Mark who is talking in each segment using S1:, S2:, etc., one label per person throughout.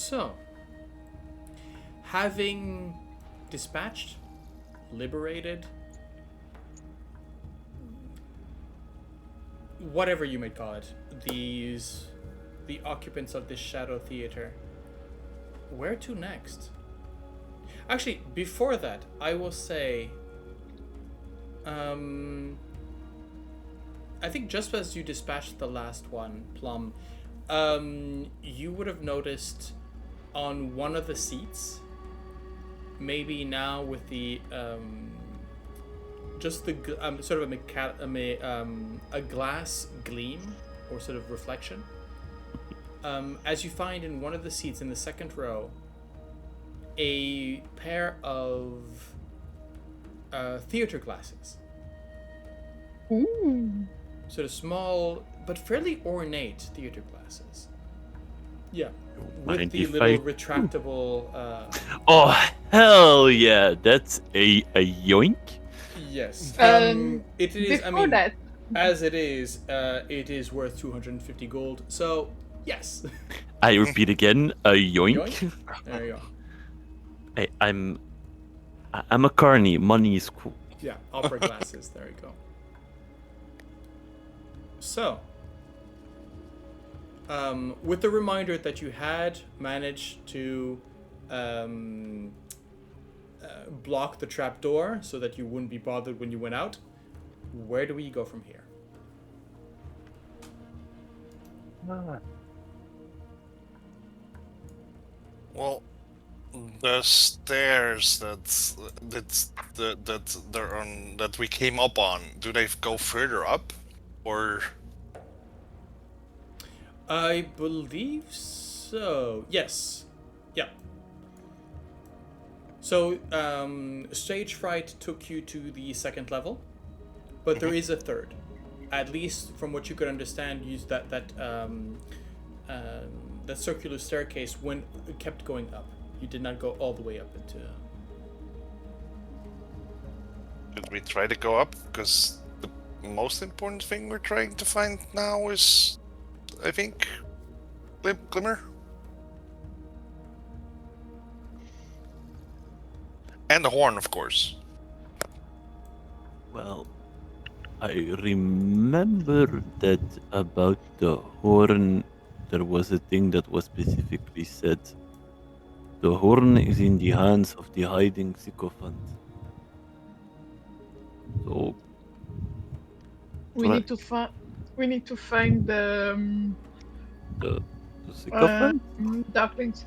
S1: So, having dispatched, liberated, whatever you may call it, the occupants of this shadow theater, where to next? Actually, before that, I will say, I think just as you dispatched the last one, Plum, you would have noticed on one of the seats, maybe now with the just the sort of a glass gleam or sort of reflection, as you find in one of the seats in the second row a pair of theater glasses.
S2: Ooh.
S1: Sort of small but fairly ornate theater glasses. Yeah, with the little retractable.
S3: Oh hell yeah! That's a yoink.
S1: Yes. It is.
S2: Before
S1: I mean,
S2: that,
S1: as it is worth 250 gold. So yes.
S3: I repeat again, a yoink.
S1: Yoink? There you go.
S3: I'm a carny. Money is cool.
S1: Yeah, opera glasses. There you go. So, with the reminder that you had managed to block the trap door so that you wouldn't be bothered when you went out, where do we go from here?
S4: Well, the stairs that we came up on, do they go further up, or?
S1: I believe so. Yes. Yeah. So, stage fright took you to the second level, but there is a third. At least from what you could understand, use that circular staircase kept going up. You did not go all the way up into.
S4: Should we try to go up? Because the most important thing we're trying to find now is, I think, Glimmer. And the horn, of course.
S3: Well, I remember that about the horn, there was a thing that was specifically said. The horn is in the hands of the hiding sycophant. So
S2: we need to find the
S3: sycophant.
S2: ducklings.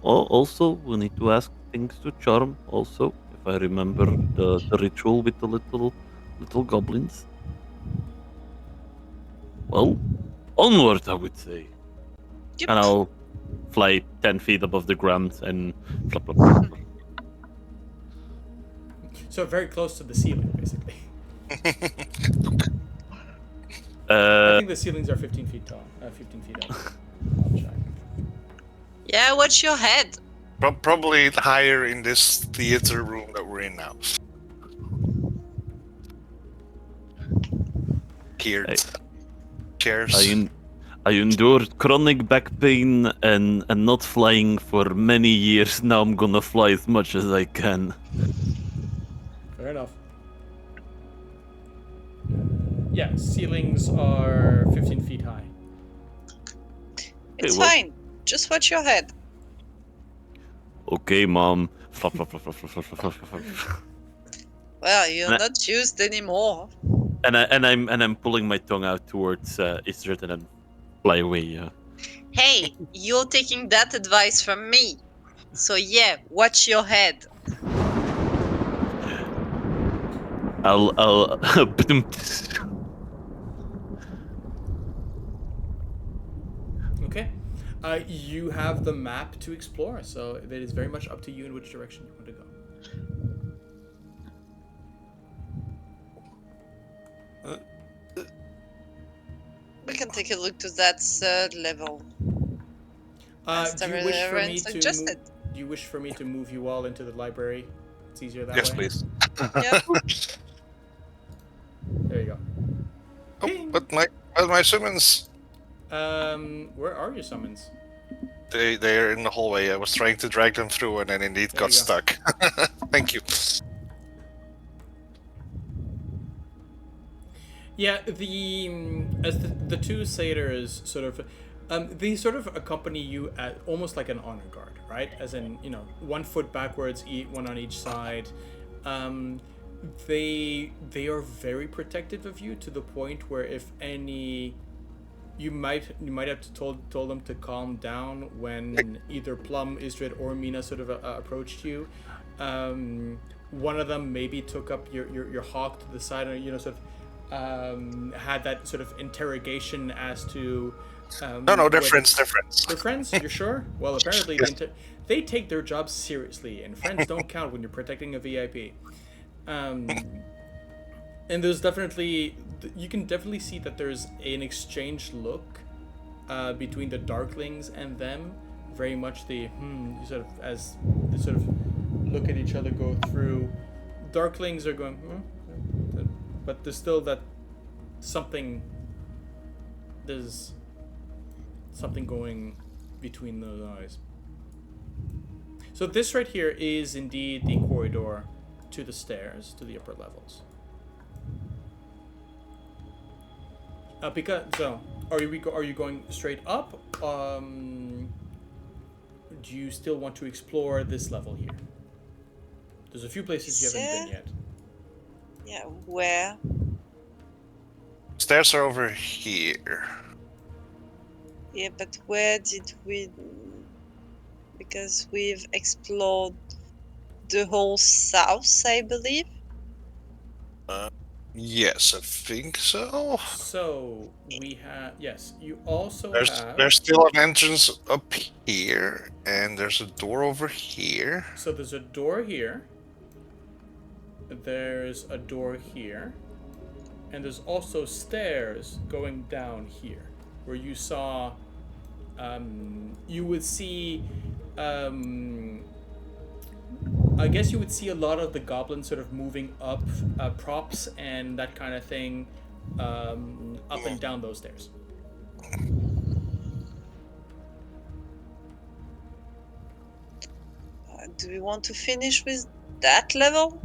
S3: Oh, also, we need to ask things to charm. Also, if I remember the ritual with the little goblins. Well, onward, I would say.
S5: Yep.
S3: And I'll fly 10 feet above the ground and flop, flop, flop, flop.
S1: So very close to the ceiling, basically. I think the ceilings are 15 feet tall. 15 feet up. I'll check.
S5: Yeah, watch your head.
S4: Probably higher in this theater room that we're in now. Chairs.
S3: I endured chronic back pain and not flying for many years. Now I'm gonna fly as much as I can.
S1: Fair enough. Yeah, ceilings are 15 feet high.
S5: It's
S3: well.
S5: fine. Just watch your head.
S3: Okay, Mom. Flop, flop, flop, flop, flop, flop, flop, flop, flop.
S5: Well, you're not used anymore.
S3: And I'm pulling my tongue out towards Ysdred and then fly away. Yeah.
S5: Hey, you're taking that advice from me. So yeah, watch your head.
S3: I'll
S1: Okay. You have the map to explore, so it is very much up to you in which direction you want to go.
S5: We can take a look to that third level.
S1: Do you wish for me to move you all into the library? It's easier that
S4: Yes,
S1: way.
S4: please.
S5: Yep.
S1: There you go.
S4: Oh, but my summons.
S1: Where are your summons?
S4: They're in the hallway. I was trying to drag them through and then indeed
S1: There
S4: got
S1: you go.
S4: stuck. Thank you.
S1: Yeah, as the two satyrs sort of, they sort of accompany you at almost like an honor guard, right? As in, 1 foot backwards, one on each side. They are very protective of you to the point where if any, you might have to told them to calm down when either Plum, Ysdred, or Mina sort of approached you. One of them maybe took up your hawk to the side, and sort of. Had that sort of interrogation as to
S4: No, they're friends. They're friends.
S1: They're friends? You're sure? Well, apparently
S4: Yes.
S1: they take their jobs seriously, and friends don't count when you're protecting a VIP. And there's definitely, you can definitely see that there's an exchange look between the Darklings and them. Very much the sort of, as they sort of look at each other, go through. Darklings are going, but there's still that there's something going between those eyes. So this right here is indeed the corridor to the stairs, to the upper levels. Are you going straight up? Do you still want to explore this level here? There's a few places you haven't been yet.
S5: Yeah, where?
S4: Stairs are over here.
S5: Yeah, but where did we... Because we've explored the whole south, I believe.
S4: Yes, I think so.
S1: So we have, yes, you also
S4: There's
S1: have...
S4: still an entrance up here, and there's a door over here.
S1: So there's a door here. There's a door here. And there's also stairs going down here, where you saw, you would see, I guess you would see a lot of the goblins sort of moving up, props and that kind of thing, up and down those stairs.
S5: Do we want to finish with that level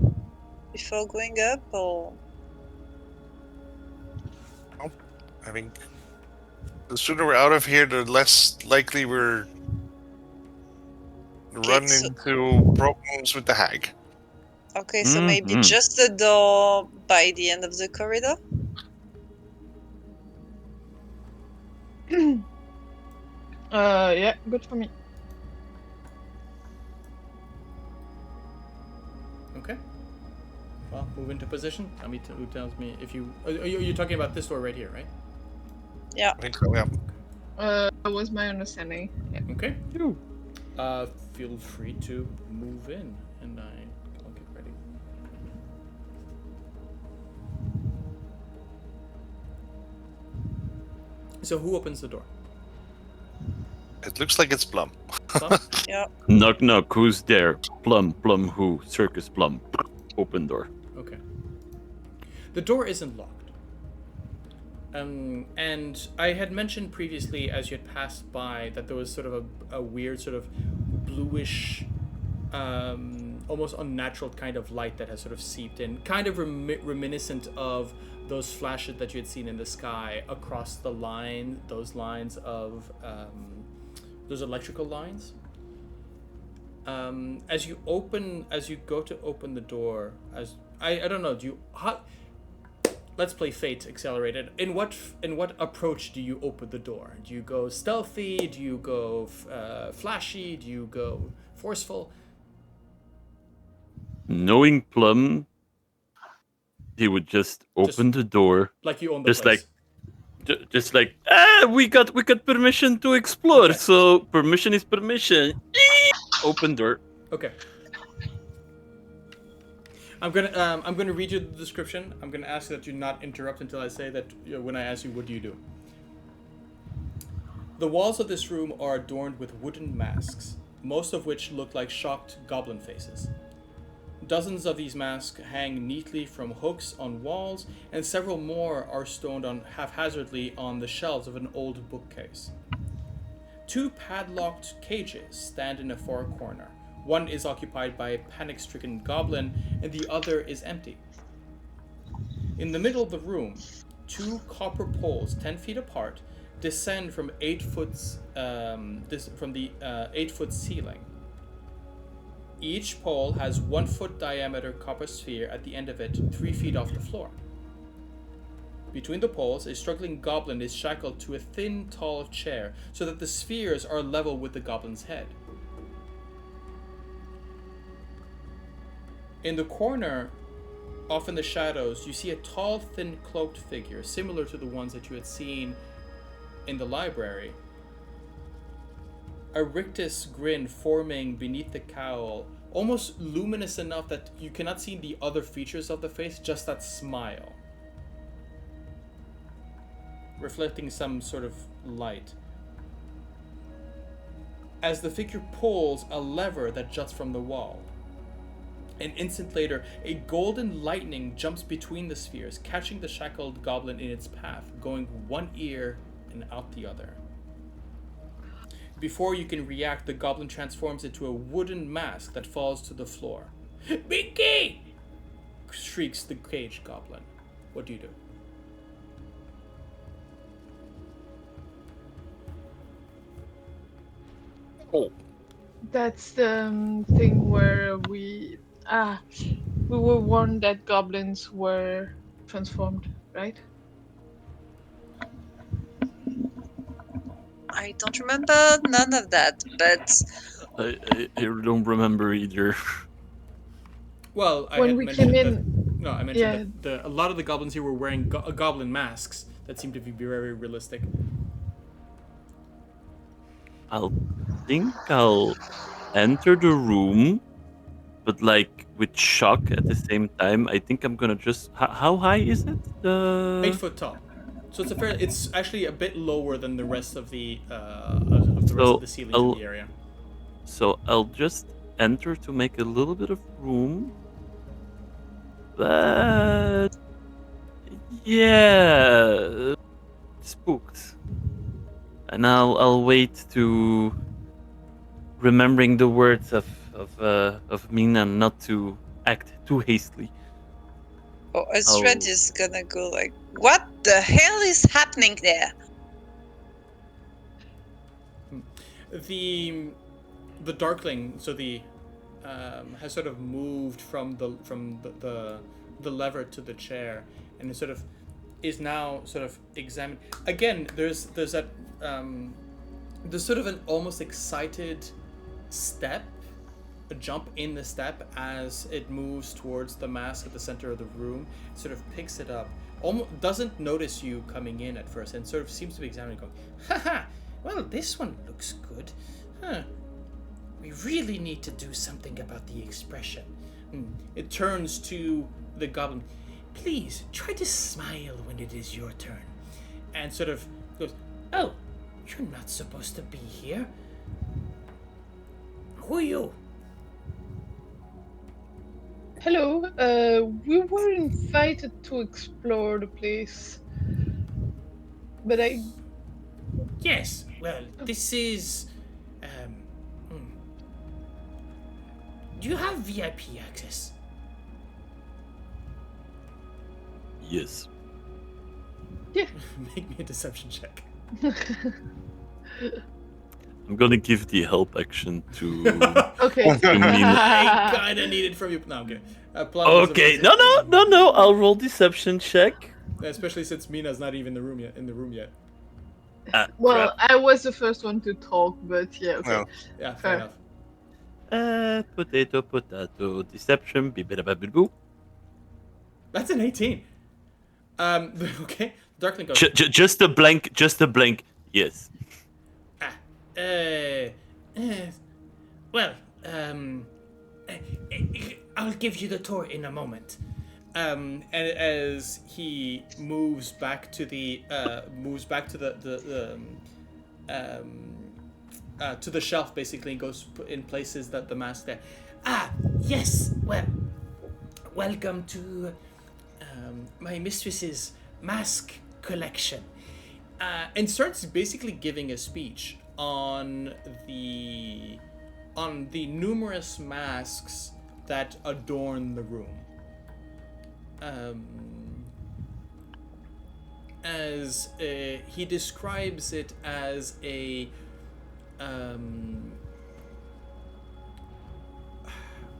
S5: before going up, or?
S4: I think the sooner we're out of here, the less likely we're running into problems with the hag.
S5: Okay, so maybe just the door by the end of the corridor?
S2: Yeah, good for me.
S1: Okay. Well, move into position. Tell me who tells me if you... You're talking about this door right here, right?
S5: Yeah.
S4: I think so, yeah.
S2: That was my understanding. Yeah.
S1: Okay. Feel free to move in, and I'll get ready. So who opens the door?
S4: It looks like it's Plum.
S1: Plum?
S5: Yeah.
S3: Knock knock, who's there? Plum who? Circus Plum. Open door.
S1: Okay. The door isn't locked. And I had mentioned previously, as you had passed by, that there was sort of a weird sort of bluish, almost unnatural kind of light that has sort of seeped in, kind of reminiscent of those flashes that you had seen in the sky across the line, those lines of, those electrical lines. As you go to open the door, I don't know, let's play Fate Accelerated. In what approach do you open the door? Do you go stealthy? Do you go flashy? Do you go forceful?
S3: Knowing Plum, he would just open the door.
S1: Like you own the place.
S3: We got permission to explore.
S1: Okay.
S3: So permission is permission. Open door.
S1: Okay. I'm gonna read you the description. I'm gonna ask that you not interrupt until I say that. When I ask you, what do you do? The walls of this room are adorned with wooden masks, most of which look like shocked goblin faces. Dozens of these masks hang neatly from hooks on walls, and several more are stoned on haphazardly on the shelves of an old bookcase. 2 padlocked cages stand in a far corner. One is occupied by a panic-stricken goblin, and the other is empty. In the middle of the room, 2 copper poles, 10 feet apart, descend from 8 foot from the 8-foot ceiling. Each pole has 1 foot diameter copper sphere at the end of it, 3 feet off the floor. Between the poles, a struggling goblin is shackled to a thin, tall chair so that the spheres are level with the goblin's head. In the corner, off in the shadows, you see a tall, thin, cloaked figure, similar to the ones that you had seen in the library. A rictus grin forming beneath the cowl, almost luminous enough that you cannot see the other features of the face, just that smile, reflecting some sort of light. As the figure pulls a lever that juts from the wall. An instant later, a golden lightning jumps between the spheres, catching the shackled goblin in its path, going one ear and out the other. Before you can react, the goblin transforms into a wooden mask that falls to the floor. "Mickey!" shrieks the cage goblin. What do you do?
S4: Oh,
S2: That's the thing where we were warned that goblins were transformed, right?
S5: I don't remember none of that, but
S3: I don't remember either.
S1: Well, I
S2: When
S1: had
S2: we
S1: mentioned
S2: came
S1: that.
S2: in-
S1: No, I mentioned that a lot of the goblins here were wearing goblin masks that seemed to be very realistic.
S3: I'll enter the room, but like with shock at the same time. I think I'm gonna just. How high is it?
S1: 8 foot tall. So it's actually a bit lower than the rest of the ceilings in the area.
S3: So I'll just enter to make a little bit of room. But yeah, spooked. And I'll wait to remembering the words of Mina not to act too hastily.
S5: oh, Ysdred is gonna go like, "What the hell is happening there?"
S1: The darkling, so the has sort of moved from the lever to the chair, and it sort of is now sort of examined. Again, there's that there's sort of an almost excited step, a jump in the step as it moves towards the mask at the center of the room. It sort of picks it up, almost doesn't notice you coming in at first, and sort of seems to be examining, going, "Haha, well, this one looks good. Huh. We really need to do something about the expression." It turns to the goblin. "Please, try to smile when it is your turn." And sort of goes, "Oh, you're not supposed to be here. Who are you?"
S2: Hello, we were invited to explore the place, but
S1: "Yes, well, this is... Do you have VIP access?"
S3: Yes.
S2: Yeah.
S1: Make me a deception check.
S3: I'm gonna give the help action to.
S2: Okay.
S1: I kind of need it from you. No, I'm kidding. Plum is
S3: Okay,
S1: amazing.
S3: no. I'll roll deception check.
S1: Especially since Mina's not even in the room yet.
S2: Well, I was the first one to talk, but yeah, okay.
S4: no.
S1: Yeah, fair enough.
S3: Potato, deception, boo.
S1: That's an 18. Okay. Darkling goes.
S3: Just a blank. Yes.
S1: Well, I'll give you the tour in a moment. And as he moves back to the to the shelf, basically, and goes in places that the mask there. Yes. Well, welcome to my mistress's mask collection. And starts basically giving a speech on the numerous masks that adorn the room. As he describes it as a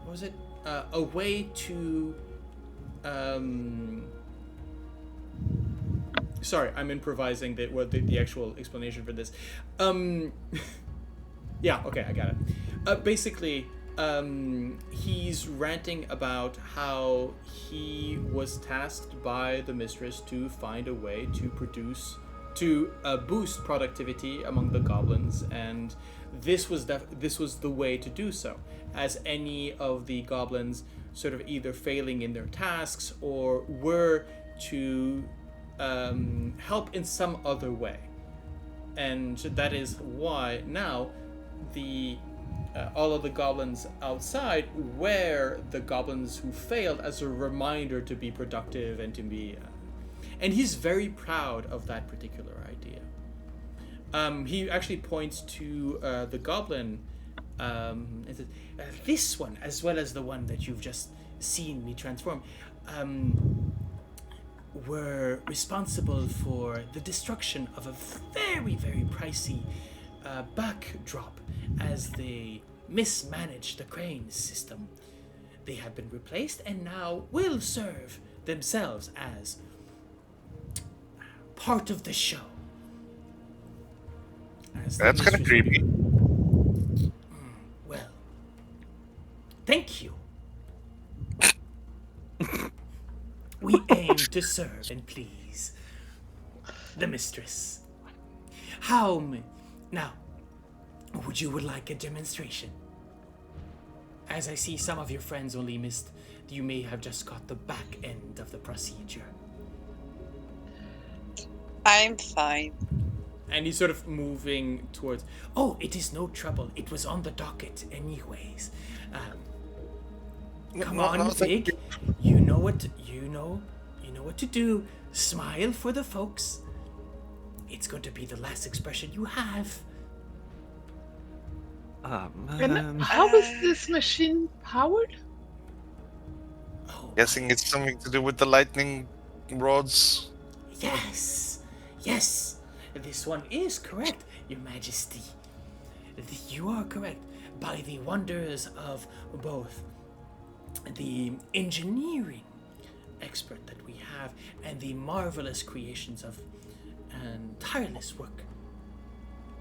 S1: what was it? A way to sorry, I'm improvising the actual explanation for this. Yeah, okay, I got it. Basically, he's ranting about how he was tasked by the mistress to find a way to boost productivity among the goblins, and this was the way to do so, as any of the goblins sort of either failing in their tasks or were to help in some other way. And that is why now all of the goblins outside wear the goblins who failed as a reminder to be productive and to be and he's very proud of that particular idea. He actually points to the goblin and says, this one, as well as the one that you've just seen me transform, were responsible for the destruction of a very, very pricey backdrop as they mismanaged the crane system. They have been replaced and now will serve themselves as part of the show.
S4: That's kind of creepy.
S1: Well, thank you. We aim to serve and please the mistress. Now, would you like a demonstration? As I see some of your friends only missed, you may have just got the back end of the procedure.
S5: I'm fine.
S1: And he's sort of moving towards. Oh, it is no trouble. It was on the docket, anyways. Come on, Big. You know what to do. Smile for the folks. It's going to be the last expression you have.
S2: And how is this machine powered?
S1: Oh,
S4: Guessing it's something to do with the lightning rods.
S1: Yes. This one is correct, Your Majesty. You are correct. By the wonders of both the engineering expert that we have and the marvelous creations of and tireless work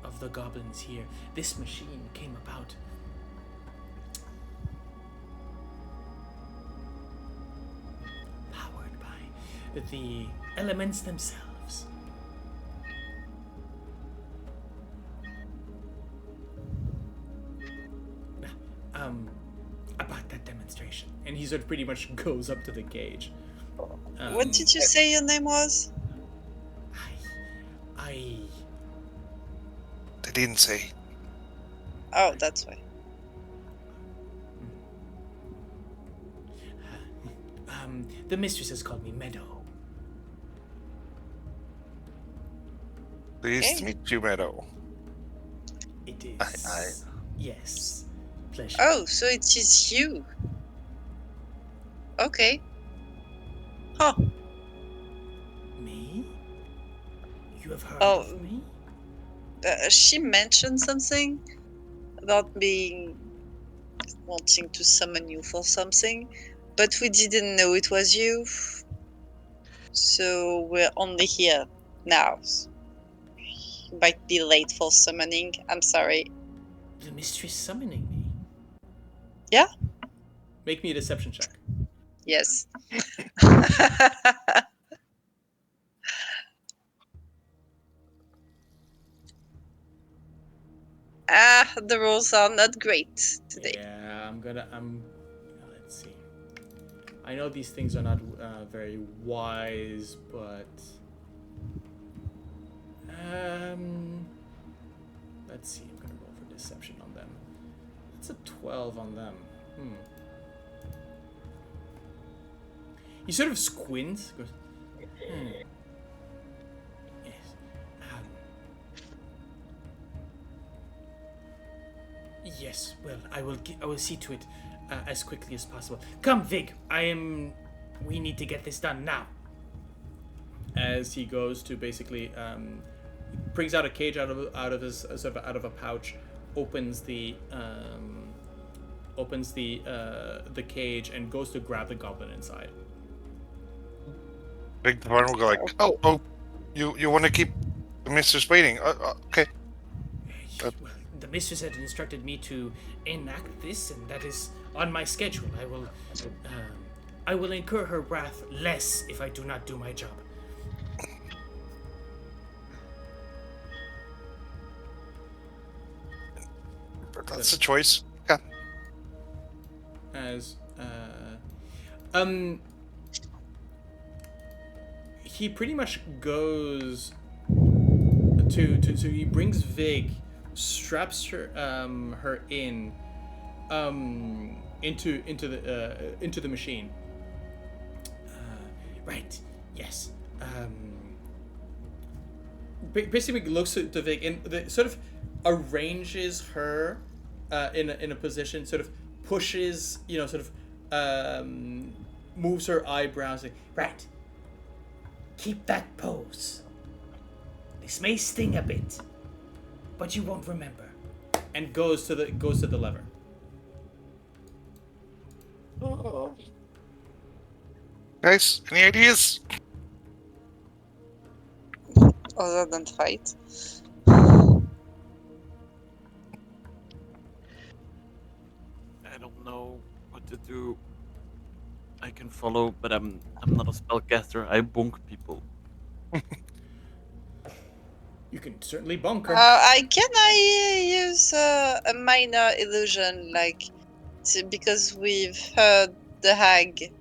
S1: of the goblins here, this machine came about. Powered by the elements themselves. About that demonstration. And he sort of pretty much goes up to the cage.
S5: What did you say your name was?
S1: I
S4: They didn't say.
S5: Oh, that's why.
S1: The mistress has called me Meadow.
S4: Pleased to meet you, Meadow.
S1: It is. Yes. Pleasure.
S5: Oh, so it is you. Okay. Huh.
S1: Me? You have heard
S5: Oh.
S1: of me?
S5: She mentioned something about wanting to summon you for something, but we didn't know it was you. So we're only here now. You might be late for summoning. I'm sorry.
S1: The mistress summoning me?
S5: Yeah?
S1: Make me a deception check.
S5: Yes. The rolls are not great today.
S1: Yeah, let's see. I know these things are not very wise, but let's see. I'm gonna roll for deception on them. It's a 12 on them. He sort of squints. Goes, Yes. I will see to it as quickly as possible. Come, Vig. We need to get this done now. As he goes to basically brings out a cage out of his sort of out of a pouch, opens the cage and goes to grab the goblin inside.
S4: Big Tavaren will go like, oh, you want to keep the mistress waiting? Okay.
S1: Well, the mistress had instructed me to enact this, and that is on my schedule. I will incur her wrath less if I do not do my job.
S4: That's a choice. Yeah.
S1: As he pretty much goes to so he brings Vig, straps her into the machine. Right. Yes. Basically looks to Vig and sort of arranges her in a position, sort of pushes, moves her eyebrows. Like, right. Keep that pose. This may sting a bit, but you won't remember. And goes to the lever.
S4: Oh. Guys, any ideas?
S5: Other than fight.
S3: I don't know what to do. I can follow, but I'm not a spellcaster. I bonk people.
S1: You can certainly bonk her.
S5: Can I use a minor illusion, because we've heard the hag?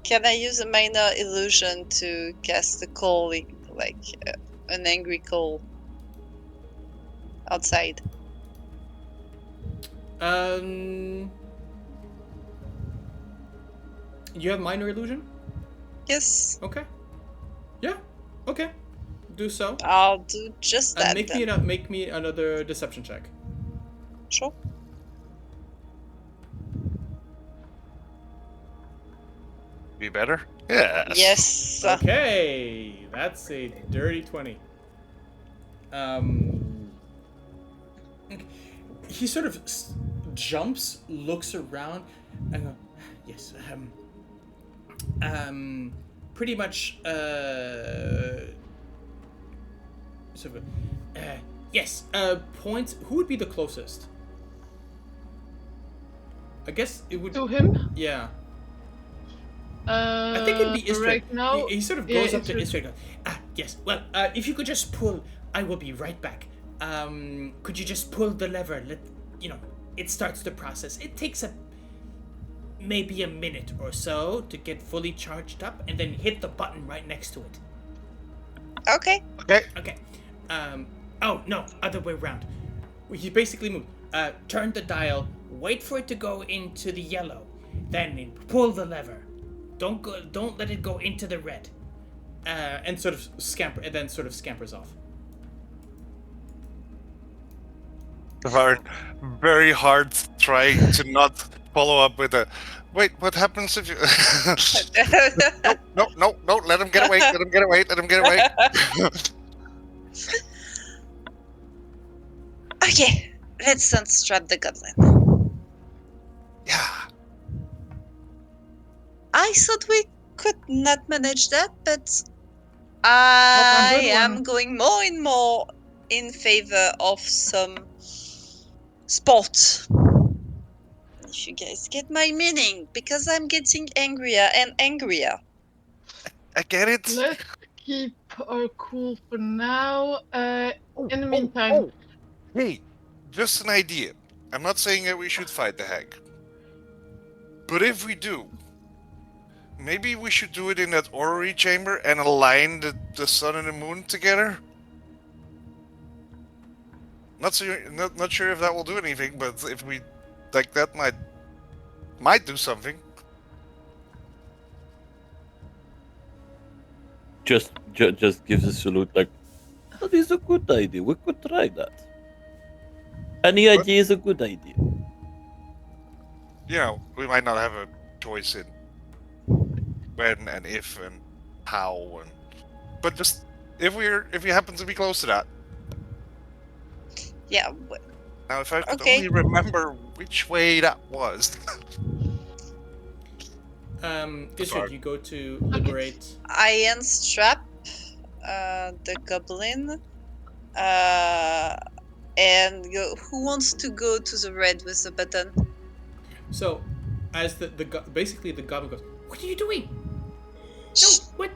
S5: Can I use a minor illusion to cast a calling, an angry call outside?
S1: You have minor illusion?
S5: Yes.
S1: Okay. Yeah. Okay. Do so.
S5: I'll do just that.
S1: Make me another deception check.
S5: Sure.
S4: Be better? Yes.
S5: Yes.
S1: Okay, that's a dirty 20. He sort of jumps, looks around, and goes, yes, pretty much, yes, points, who would be the closest? I guess it would...
S2: To him?
S1: Yeah. I think it'd be Ysdred.
S2: Right now,
S1: he sort of goes up to Ysdred. Yes. Well, if you could just pull, I will be right back. Could you just pull the lever? It starts the process. It takes maybe a minute or so to get fully charged up, and then hit the button right next to it.
S5: Okay.
S1: Okay. Oh no, other way around. You basically move. Turn the dial. Wait for it to go into the yellow. Then pull the lever. Don't let it go into the red. And sort of scampers off.
S4: Tavaren, very hard trying to not follow up with a. Wait, what happens if you? No! Let him get away! Let him get away!
S5: Okay, let's unstrap the goblin.
S4: Yeah.
S5: I thought we could not manage that, but I am going more and more in favor of some sport. If you guys get my meaning, because I'm getting angrier and angrier.
S4: I get it.
S2: Let's keep our cool for now. In the meantime...
S4: Hey, just an idea. I'm not saying that we should fight the hag. But if we do, maybe we should do it in that orrery chamber and align the sun and the moon together? Not sure if that will do anything, but if we... that might do something.
S3: Just gives a salute that is a good idea. We could try that. Any idea is a good idea.
S4: You know, we might not have a choice in when and if and how, but just if you happen to be close to that.
S5: Yeah.
S4: Now, if I could
S5: Okay.
S4: only remember which way that was.
S1: Ysdred, you go to liberate.
S5: I unstrap the goblin. And go. Who wants to go to the red with the button?
S1: So, as basically the goblin goes, "What are you doing? No, what?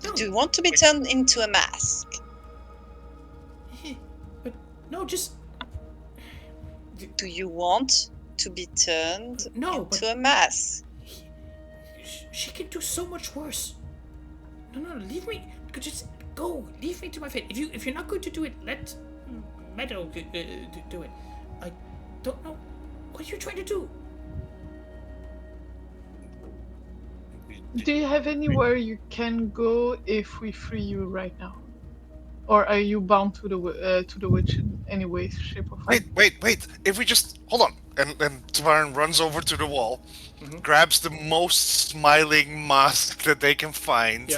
S1: No.
S5: Do you want to be turned into a mask?
S1: But no, just.
S5: Do you want to be turned into a mask?
S1: She can do so much worse. No, leave me. Just go. Leave me to my fate. If you're not going to do it, let Meadow do it. I don't know. What are you trying to do?
S2: Do you have anywhere you can go if we free you right now? Or are you bound to the witch in any way, shape, or form?
S4: Wait! If we just hold on, and Tavaren runs over to the wall, grabs the most smiling mask that they can find,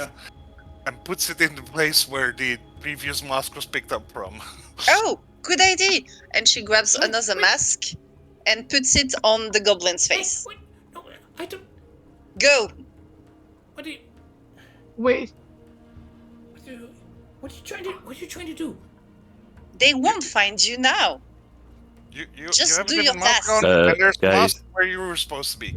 S4: and puts it in the place where the previous mask was picked up from.
S5: Oh, good idea! And she grabs another mask and puts it on the goblin's face.
S1: Wait, no, I don't.
S5: Go.
S1: What do you?
S2: Wait.
S1: What are you trying to do?
S5: They won't find you now.
S4: You
S5: Just
S4: have
S5: do
S4: a
S5: your
S4: different mask
S5: task.
S4: on, and there's the
S3: Guys.
S4: mask where you were supposed to be.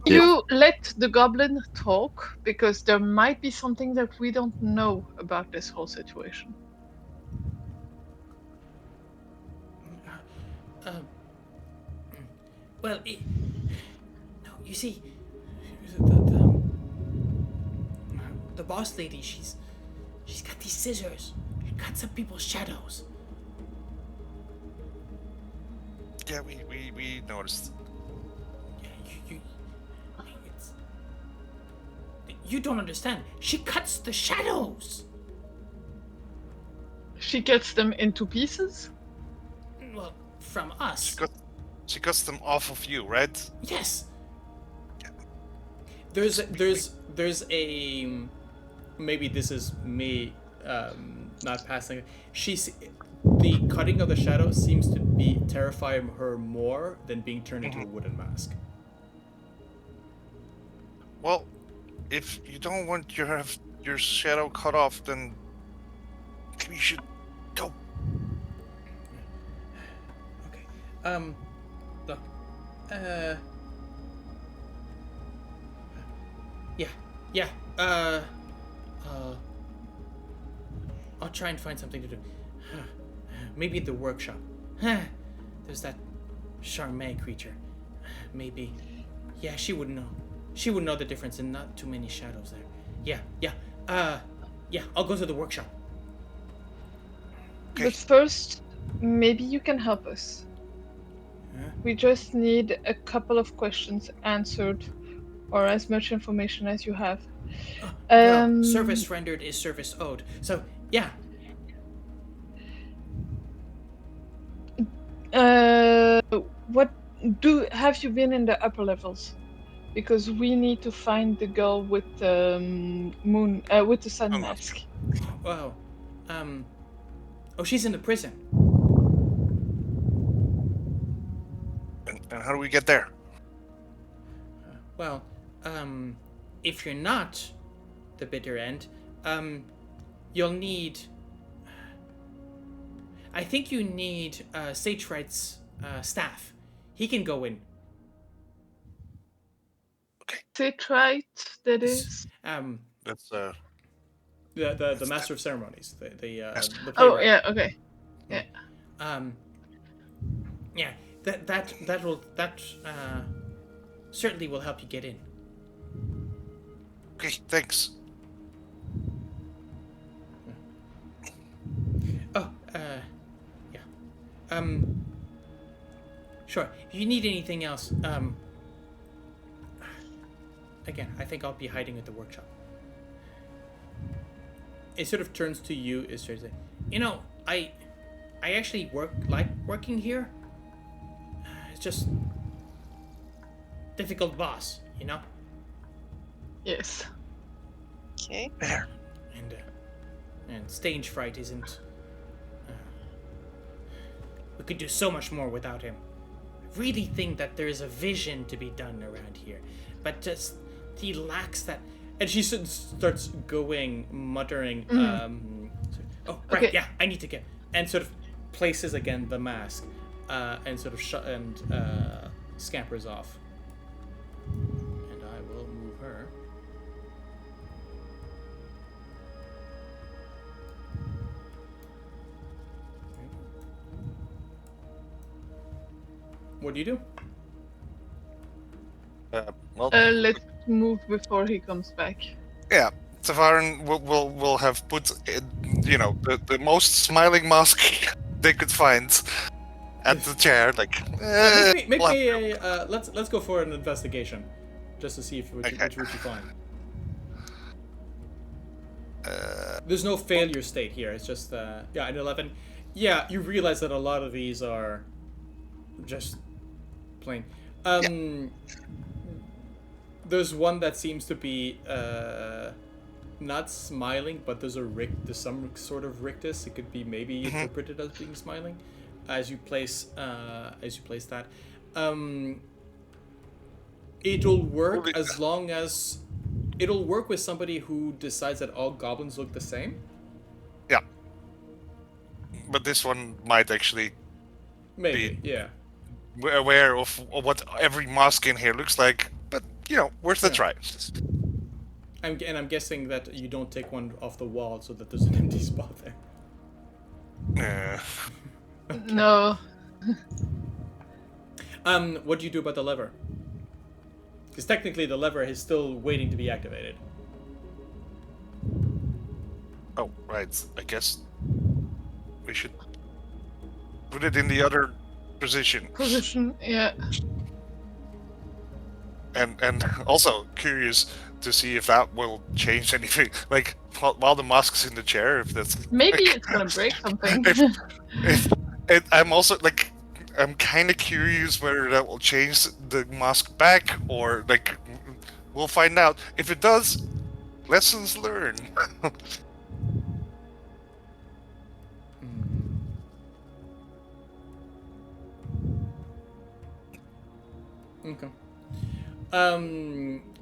S2: You let the goblin talk, because there might be something that we don't know about this whole situation.
S1: Well, no, you see, the boss lady, she's got these scissors. She cuts up people's shadows.
S4: Yeah, we noticed.
S1: You don't understand. She cuts the shadows.
S2: She gets them into pieces?
S1: Well, from us.
S4: She cuts them off of you, right?
S1: Yes. There's a maybe this is me not passing. The cutting of the shadow seems to be terrifying her more than being turned into a wooden mask.
S4: Well, if you don't want your shadow cut off, then maybe you should go.
S1: Okay. Look. Yeah. I'll try and find something to do. Maybe at the workshop. There's that Charmaine creature. Maybe. Yeah, she would know. She would know the difference, and not too many shadows there. Yeah. I'll go to the workshop.
S4: Okay.
S2: But first, maybe you can help us.
S1: Huh?
S2: We just need a couple of questions answered, or as much information as you have.
S1: Well, service rendered is service owed. So, yeah.
S2: Have you been in the upper levels? Because we need to find the girl with the with the sun mask.
S1: Wow. Oh, she's in the prison.
S4: And how do we get there?
S1: Well, if you're not the bitter end, you'll need. I think you need Saint-Saëns' staff. He can go in.
S4: Okay.
S2: Saint-Saëns, that is.
S4: That's
S1: The master of ceremonies. The playwright.
S2: Oh yeah. Okay. Yeah.
S1: Yeah. That certainly will help you get in.
S4: okay. Thanks.
S1: Oh, yeah. Sure. If you need anything else, again, I think I'll be hiding at the workshop. It sort of turns to you, Ysdred. You know, I actually like working here. It's just difficult boss, you know.
S2: Yes.
S5: Okay.
S4: There.
S1: And stage fright isn't. We could do so much more without him. I really think that there is a vision to be done around here, but just he lacks that. And she starts going, muttering. Oh, right,
S2: Okay.
S1: yeah, I need to get. And sort of places again the mask, and sort of scampers off. And I will move her. What do you do?
S4: Well,
S2: Let's move before he comes back.
S4: yeah, Tavaren will have put, the most smiling mask they could find at the chair. Like,
S1: Make
S4: blah.
S1: me a let's go for an investigation, just to see if which you find. There's no failure state here. It's just an 11. Yeah, you realize that a lot of these are just plain. There's one that seems to be not smiling, but there's some sort of rictus. It could be maybe interpreted as being smiling, as you place that. It'll work as long as it'll work with somebody who decides that all goblins look the same.
S4: Yeah, but this one might actually
S1: Maybe, yeah.
S4: aware of what every mask in here looks like, but worth a try.
S1: I'm guessing that you don't take one off the wall so that there's an empty spot there.
S2: No.
S1: What do you do about the lever? Because technically the lever is still waiting to be activated.
S4: Oh, right. I guess we should put it in the other position.
S2: Yeah.
S4: And also curious to see if that will change anything. Like while the mask's in the chair, if that's
S2: Maybe it's gonna break something.
S4: I'm kind of curious whether that will change the mask back, or we'll find out. If it does, lessons learned.
S1: Okay.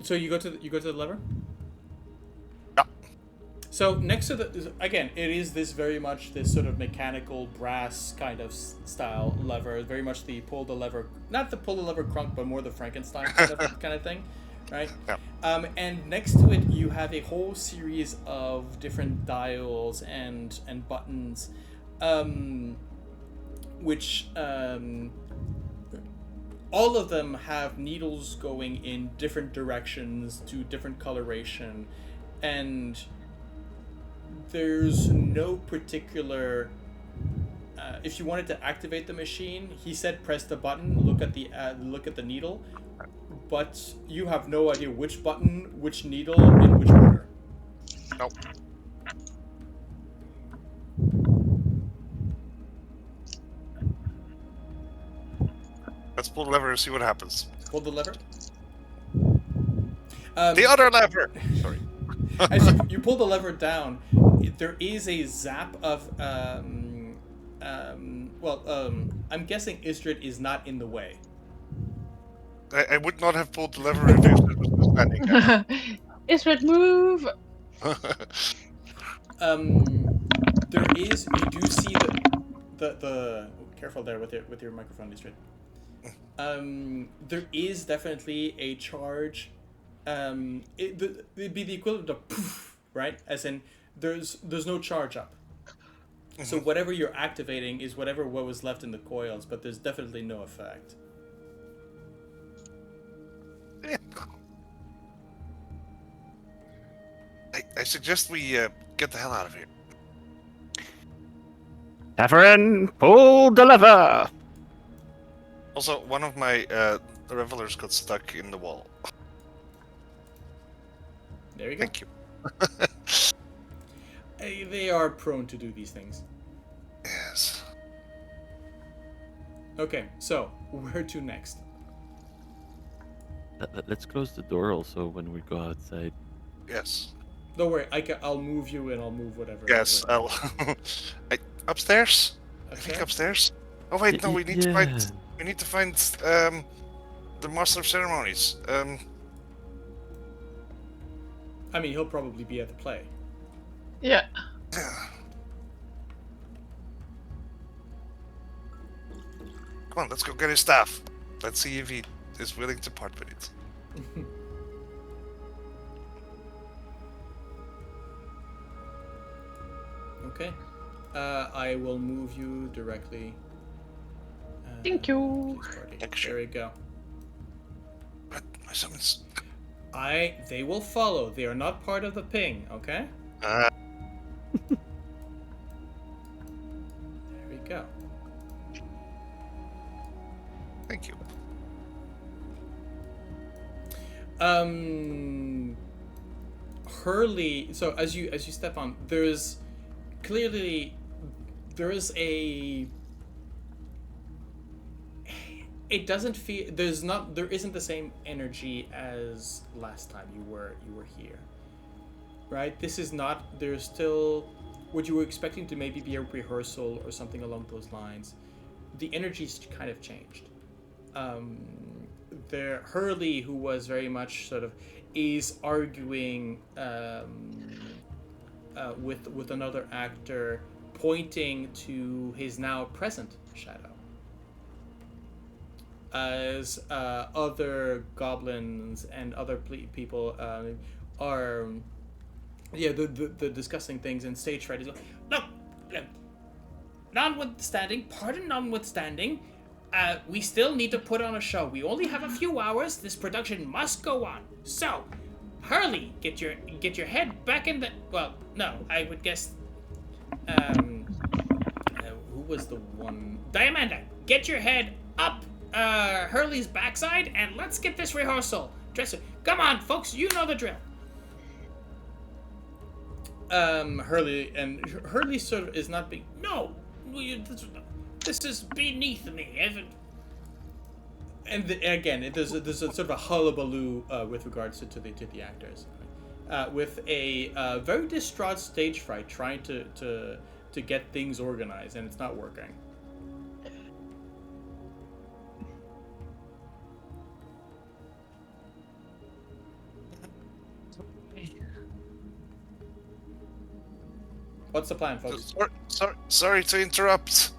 S1: So you go to the lever.
S4: Yeah.
S1: So next to the again, it is this very much this sort of mechanical brass kind of style lever. Very much the pull the lever, not the pull the lever crunk, but more the Frankenstein kind of thing, right?
S4: Yeah.
S1: And next to it, you have a whole series of different dials and buttons, which. All of them have needles going in different directions to different coloration, and there's no particular. If you wanted to activate the machine, he said press the button, look at the needle, but you have no idea which button, which needle, in which order.
S4: Nope. Let's pull the lever and see what happens.
S1: Pull the lever.
S4: The other lever! Sorry.
S1: As you pull the lever down, there is a zap of I'm guessing Ysdred is not in the way.
S4: I would not have pulled the lever if it was standing there.
S2: Ysdred, move!
S1: There is, you do see the careful there with your microphone, Ysdred. There is definitely a charge. It'd be the equivalent of poof, right? As in, there's no charge up. So whatever you're activating is what was left in the coils, but there's definitely no effect.
S4: Yeah. I suggest we get the hell out of here.
S3: Tavaren, pull the lever!
S4: Also, one of my revelers got stuck in the wall.
S1: There you go.
S4: Thank you.
S1: They are prone to do these things.
S4: Yes.
S1: Okay, so where to next?
S3: Let's close the door also when we go outside.
S4: Yes.
S1: Don't worry, I'll move you and I'll move whatever.
S4: Yes. I'll. Upstairs. I think upstairs. Oh wait, no. We need to find. We need to find the master of ceremonies.
S1: I mean, he'll probably be at the play.
S2: Yeah.
S4: Come on, let's go get his staff. Let's see if he is willing to part with it.
S1: Okay. I will move you directly.
S2: Thank you.
S1: to this party.
S4: Thank you.
S1: There we go.
S4: But my summons.
S1: They will follow. They are not part of the ping, okay?
S4: Uh,
S1: There we go.
S4: thank you.
S1: Hurley, so as you step on, there is a it doesn't feel there isn't the same energy as last time you were here. Right? This is not, there's still what you were expecting to maybe be a rehearsal or something along those lines. The energy's kind of changed. There Hurley, who was very much sort of is arguing with another actor, pointing to his now present shadow, as other goblins and other people are the discussing things in stage fright. Look, notwithstanding, we still need to put on a show. We only have a few hours. This production must go on. So, Hurley, get your head back in the. Well, no, I would guess. Who was the one? Diamanda, get your head up Hurley's backside, and let's get this rehearsal. Come on, folks, you know the drill. Hurley sort of is not being. No, this is beneath me. And again, there's a sort of a hullabaloo with regards to the actors, with a very distraught stage fright trying to get things organized, and it's not working. What's the plan, folks?
S4: Sorry to interrupt.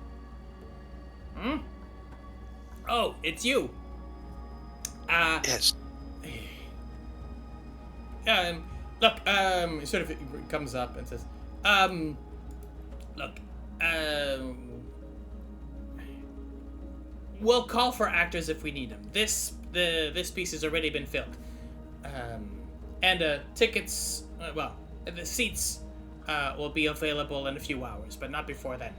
S1: Hmm? Oh, it's you.
S4: Yes.
S1: Look, sort of comes up and says, look, we'll call for actors if we need them. This piece has already been filled. And tickets, the seats will be available in a few hours, but not before then.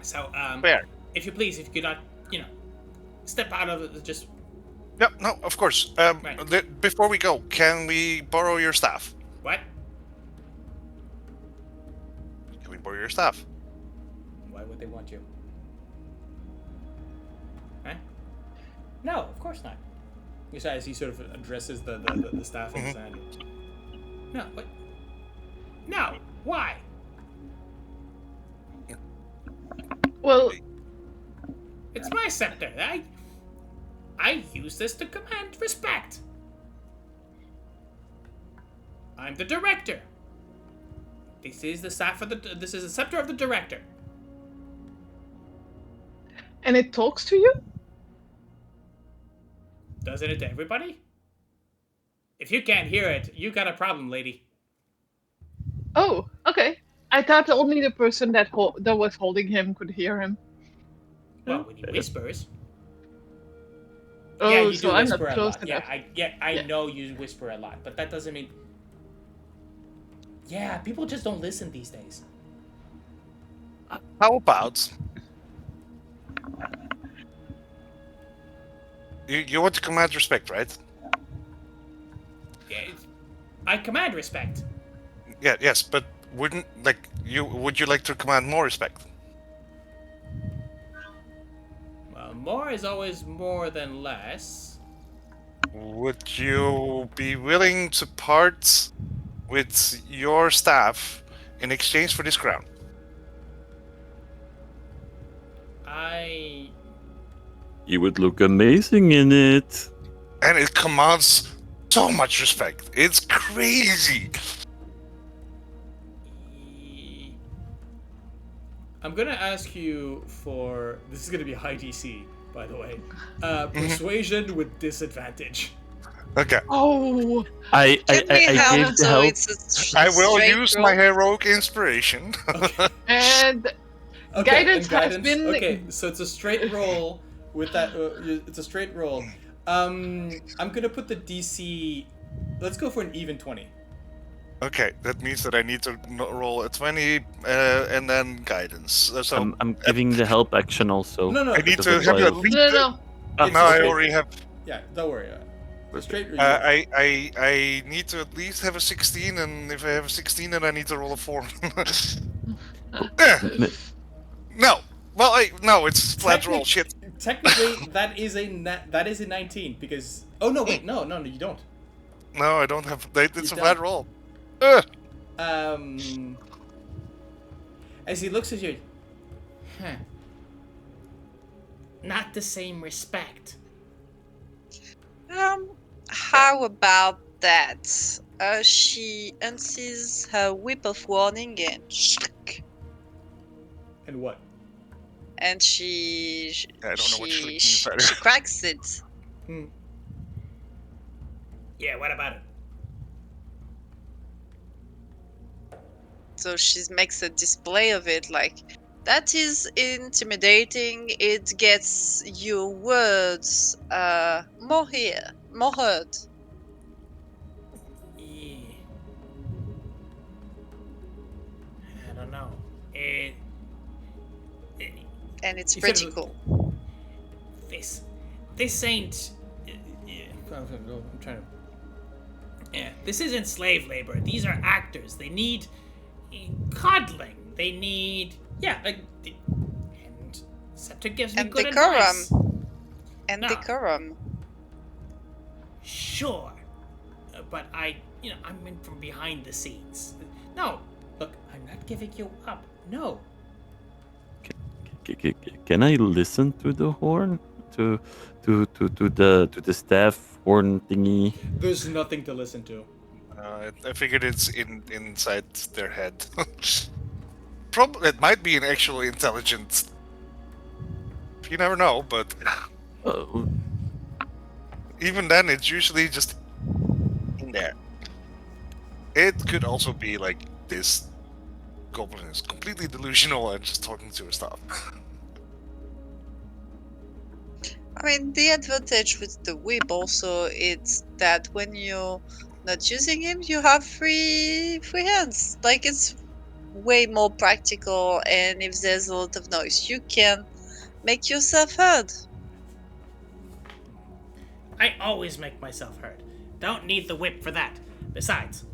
S1: So,
S4: Where?
S1: if you please, if you could not, step out of it, just...
S4: No, of course.
S1: Right.
S4: Before we go, can we borrow your staff?
S1: What?
S4: Can we borrow your staff?
S1: Why would they want you? Huh? No, of course not. As he sort of addresses the staff in his hand. No, what? No, why?
S2: Well,
S1: It's my scepter. I use this to command respect. I'm the director. This is the staff of this is the scepter of the director.
S2: and it talks to you?
S1: Doesn't it to everybody? If you can't hear it, you got a problem, lady.
S2: Oh, okay. I thought only the person that was holding him could hear him.
S1: Well, when he whispers.
S2: Oh,
S1: yeah, you
S2: so
S1: do
S2: I'm not
S1: whisper a
S2: close
S1: lot.
S2: enough.
S1: I know you whisper a lot, but that doesn't mean. Yeah, people just don't listen these days.
S4: How about... You want to command respect, right?
S1: Yeah, I command respect.
S4: Yeah, yes, but would you like to command more respect?
S1: more is always more than less.
S4: Would you be willing to part with your staff in exchange for this crown?
S3: You would look amazing in it.
S4: And it commands so much respect. It's crazy.
S1: I'm gonna ask you for. This is gonna be high DC, by the way. Persuasion with disadvantage.
S4: Okay.
S2: Oh,
S3: I
S5: Can we help
S3: gave the
S5: so
S3: help.
S5: it's
S4: I will
S5: straight
S4: use
S5: roll?
S4: my heroic inspiration.
S1: Okay.
S2: and
S1: Okay,
S2: Guidance
S1: and
S2: has been-
S1: Okay, so it's a straight roll with that. It's a straight roll. I'm gonna put the DC. Let's go for an even 20.
S4: Okay, that means that I need to roll a 20 and then guidance. So
S3: I'm giving the help action also.
S1: No,
S4: I need
S3: because
S4: to
S3: of
S4: have you
S3: wild.
S4: at least.
S2: no.
S1: It's
S4: Now I
S1: okay.
S4: already have.
S1: Yeah, don't worry. The straight.
S4: I need to at least have a 16, and if I have a 16, then I need to roll a 4. No. Well, no, it's flat roll. Shit.
S1: Technically, that is a 19 because. Oh no! Wait, no, you don't.
S4: No, I don't have. It's a
S1: You
S4: flat
S1: don't.
S4: roll.
S1: As he looks at you, not the same respect.
S5: How about that? She unsees her whip of warning and
S1: And what?
S5: and she
S4: I don't know what
S5: she,
S4: means either.
S5: she cracks it.
S1: Yeah, what about it?
S5: So she makes a display of it like that is intimidating. It gets your words more heard.
S1: Yeah. I don't know.
S5: And it's
S1: You
S5: pretty
S1: said-
S5: cool.
S1: This ain't. I'm trying to. Yeah, this isn't slave labor. These are actors. They need coddling. They need and Scepter gives me
S5: And
S1: good
S5: decorum.
S1: advice.
S5: And
S1: No.
S5: decorum.
S1: Sure, but I'm in from behind the scenes. No, look, I'm not giving you up. No.
S3: Can I listen to the horn? To the staff horn thingy?
S1: There's nothing to listen to.
S4: I figured it's inside their head. Probably it might be an actual intelligent. You never know, but even then, it's usually just in there. It could also be like this goblin is completely delusional and just talking to his stuff.
S5: I mean, the advantage with the whip also is that when you're not using him, you have free hands. Like it's way more practical, and if there's a lot of noise, you can make yourself heard.
S1: I always make myself heard. Don't need the whip for that. Besides,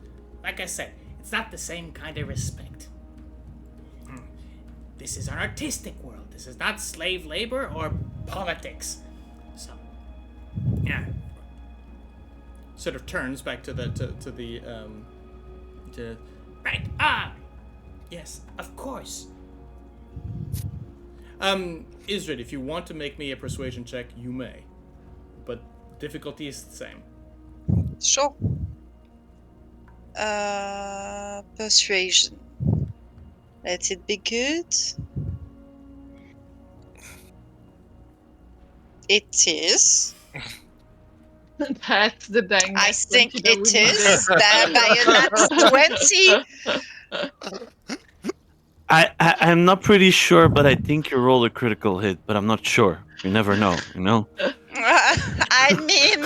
S1: like I said, it's not the same kind of respect. This is an artistic world. This is not slave labor or politics. So, yeah. Sort of turns back to right. Yes, of course. Ysdred, if you want to make me a persuasion check, you may. But difficulty is the same.
S5: Sure. Persuasion. Let it be good. It is.
S2: That's the dang.
S5: I
S2: nat
S5: think
S2: 20 that
S5: it
S2: we
S5: is.
S2: needed.
S5: By a nat 20.
S3: I'm not pretty sure, but I think you rolled a critical hit, but I'm not sure. You never know, you know?
S5: I mean,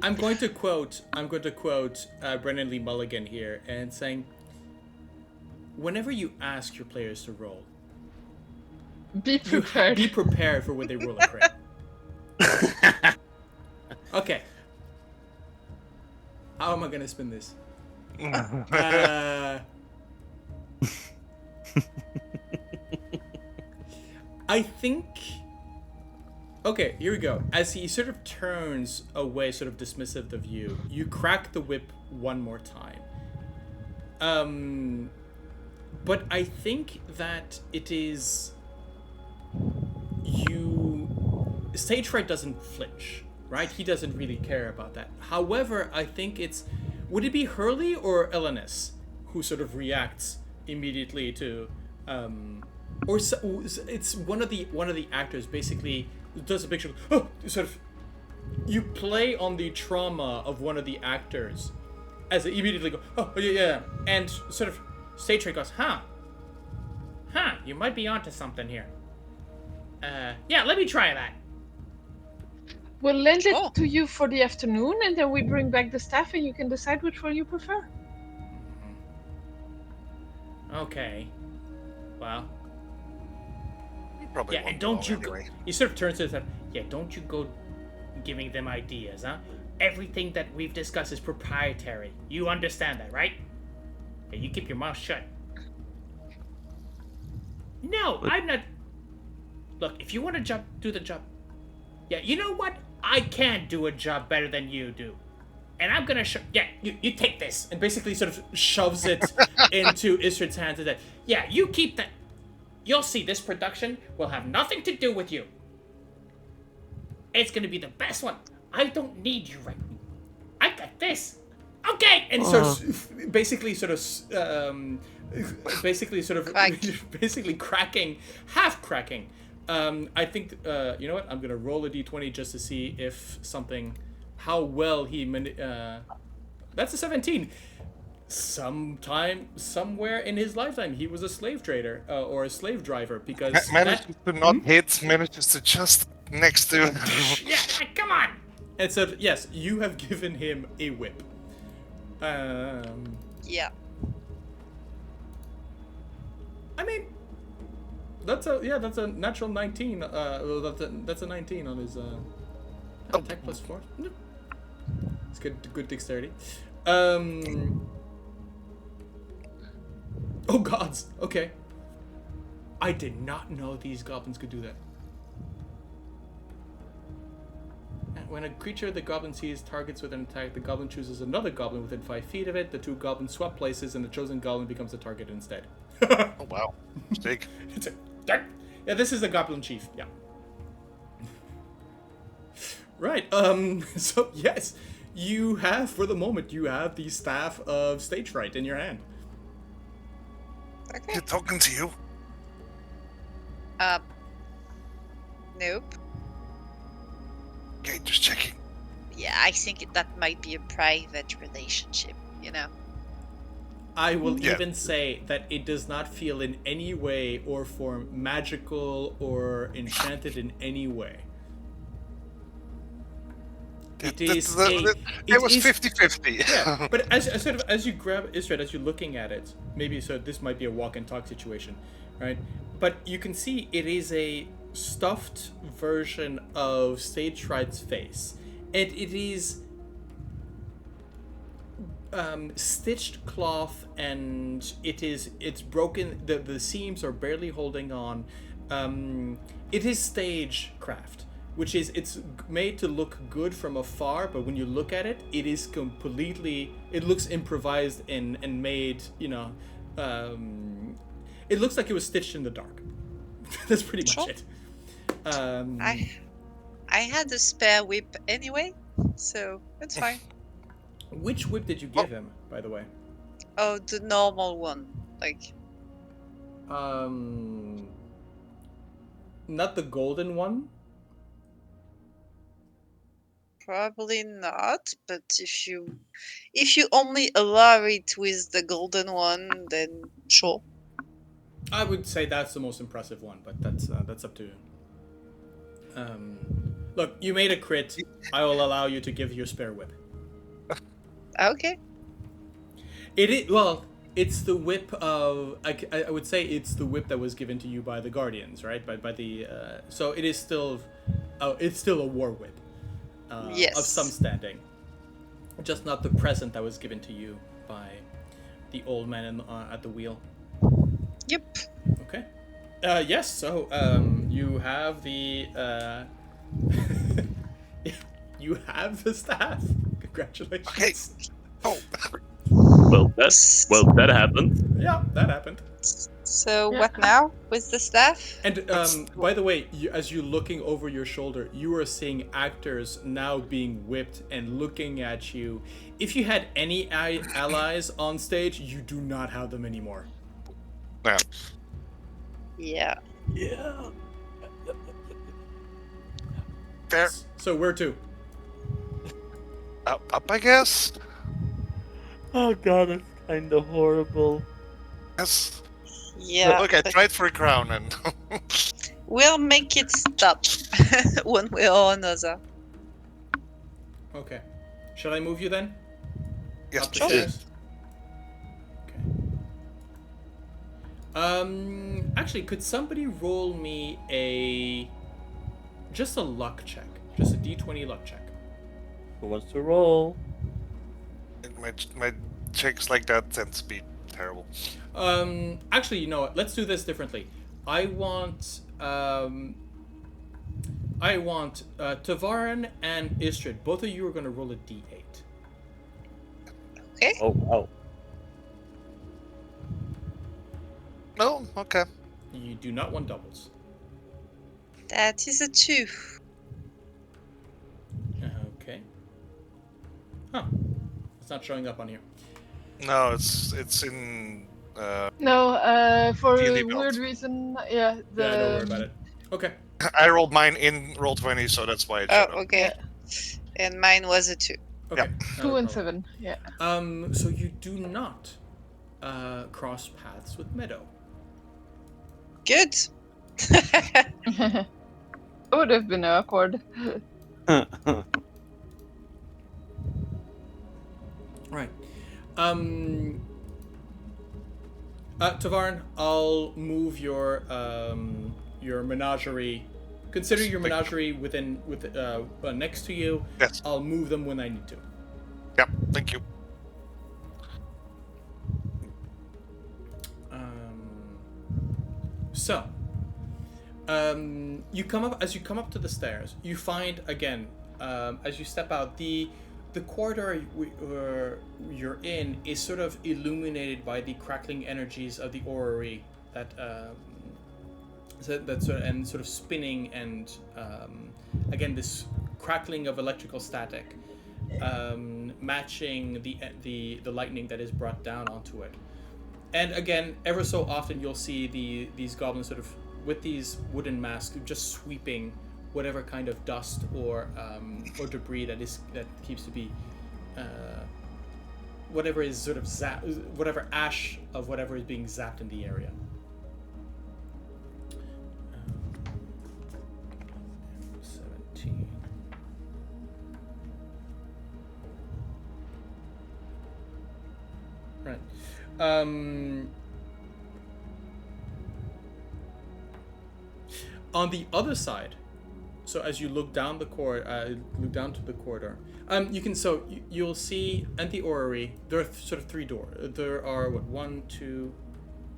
S1: I'm going to quote Brennan Lee Mulligan here and saying, whenever you ask your players to roll,
S2: Be prepared.
S1: be prepared for when they roll a crit. Okay. How am I gonna spin this? I think. Okay, here we go. As he sort of turns away, sort of dismissive of you, you crack the whip one more time. But I think that it is you. Stage fright doesn't flinch, right? He doesn't really care about that. However, I think it's. Would it be Hurley or Elenis who sort of reacts immediately to, or it's one of the actors basically does a picture. Oh, sort of. You play on the trauma of one of the actors, as they immediately go, oh yeah, and sort of stage fright goes, huh, you might be onto something here. Yeah, let me try that.
S2: We'll lend it
S5: Oh.
S2: to you for the afternoon, and then we bring back the staff, and you can decide which one you prefer.
S1: Okay. Well,
S4: You probably
S1: yeah,
S4: won't
S1: and don't
S4: know
S1: you
S4: anyway.
S1: go, he sort of turns to his head, yeah, don't you go giving them ideas, huh? Everything that we've discussed is proprietary. You understand that, right? Yeah, you keep your mouth shut. No,
S3: But-
S1: I'm not. Look, if you want to do the job. Yeah, you know what? I can do a job better than you do. And I'm gonna show. Yeah, you take this. And basically sort of shoves it into Ysdred's hands and said, yeah, you keep that. You'll see this production will have nothing to do with you. It's gonna be the best one. I don't need you right now. I got this. Okay! And basically
S5: Crack.
S1: basically cracking, half cracking. I think, you know what? I'm gonna roll a d20 just to see if something, how well he that's a 17. Sometime, somewhere in his lifetime, he was a slave trader or a slave driver because
S4: Manages to not hit, manages to just next to.
S1: yeah, come on. And so yes, you have given him a whip.
S5: Yeah.
S1: I mean, that's a natural 19. That's a 19 on his attack plus 4. It's good dexterity. Oh gods. Okay. I did not know these goblins could do that. And when a creature the goblin sees targets with an attack, the goblin chooses another goblin within 5 feet of it. The two goblins swap places, and the chosen goblin becomes the target instead.
S4: Oh wow, big.
S1: It's a, yeah, this is the goblin chief. Yeah. Right. So yes, you have for the moment you have the staff of stage fright in your hand.
S5: Okay.
S4: They're talking to you.
S5: Nope.
S4: Okay, just checking.
S5: Yeah, I think that might be a private relationship, you know?
S1: I will
S4: Yeah.
S1: even say that it does not feel in any way or form magical or enchanted in any way. It is
S4: It was 50-50.
S1: Yeah, but as you grab Ysdred, as you're looking at it, maybe so this might be a walk and talk situation, right? But you can see it is a stuffed version of Stage Fright's face, and it is stitched cloth, and it's broken. The seams are barely holding on. It is stagecraft, which is it's made to look good from afar, but when you look at it, it is completely. It looks improvised and made. You know, it looks like it was stitched in the dark. That's pretty much
S5: Sure.
S1: it.
S5: I had a spare whip anyway, so it's fine.
S1: Which whip did you give him, by the way?
S5: Oh, the normal one. Like,
S1: Not the golden one.
S5: probably not, but if you only allow it with the golden one, then sure.
S1: I would say that's the most impressive one, but that's up to you. Look, you made a crit. I will allow you to give your spare whip.
S5: Okay.
S1: It's the whip of. I would say it's the whip that was given to you by the Guardians, right? By the. So it is still. Oh, it's still a war whip.
S5: Yes.
S1: Of some standing. Just not the present that was given to you by the old man at the wheel.
S5: Yep.
S1: Okay. Yes. So you have the you have the staff. Congratulations.
S4: Oh,
S3: Well, that happened.
S1: Yeah, that happened.
S5: So
S2: Yeah.
S5: what now with the staff?
S1: And
S4: That's-
S1: by the way, as you're looking over your shoulder, you are seeing actors now being whipped and looking at you. If you had any allies on stage, you do not have them anymore.
S4: yeah.
S5: Yeah.
S3: Yeah.
S4: Fair.
S1: So where to?
S4: Up, I guess.
S3: Oh god, that's kind of horrible.
S4: Yes.
S5: Yeah.
S4: Look, I
S5: but
S4: tried for a crown and.
S5: we'll make it stop one way or another.
S1: Okay. Shall I move you then?
S4: Yes,
S1: Up the
S4: please.
S1: stairs? Okay. Actually, could somebody roll me just a luck check? Just a d20 luck check.
S3: Who wants to roll?
S4: My checks like that tend to be terrible.
S1: Actually, you know what? Let's do this differently. I want Tavaren and Ysdred. Both of you are going to roll a d8.
S5: Okay.
S3: Oh wow.
S4: No, okay.
S1: You do not want doubles.
S5: That is a 2.
S1: Okay. Huh. It's not showing up on here.
S4: No, it's in.
S2: No, for
S4: Daily
S2: a
S4: build.
S2: weird reason, yeah. The,
S1: Yeah, don't worry about it. Okay.
S4: I rolled mine in Roll20, so that's why it
S5: Oh,
S4: showed up.
S5: okay. And mine was a 2.
S1: Okay.
S4: Yeah.
S1: not a
S2: 2 and
S1: problem.
S2: 7, yeah.
S1: So you do not cross paths with Meadow.
S5: Good.
S2: It would have been awkward.
S1: Right. Tavaren, I'll move your menagerie. Consider your menagerie next to you.
S4: Yes.
S1: I'll move them when I need to.
S4: Yep. Thank you.
S1: So, you come up to the stairs. You find again, as you step out, the corridor you're in is sort of illuminated by the crackling energies of the orrery that sort of spinning and again this crackling of electrical static, matching the lightning that is brought down onto it. And again, ever so often you'll see these goblins sort of with these wooden masks just sweeping whatever kind of dust or debris that keeps to be whatever is sort of whatever ash of whatever is being zapped in the area. Right. On the other side, so as you look down the look down to the corridor, you'll see at the orrery there are sort of 3 doors. There are what 1, 2,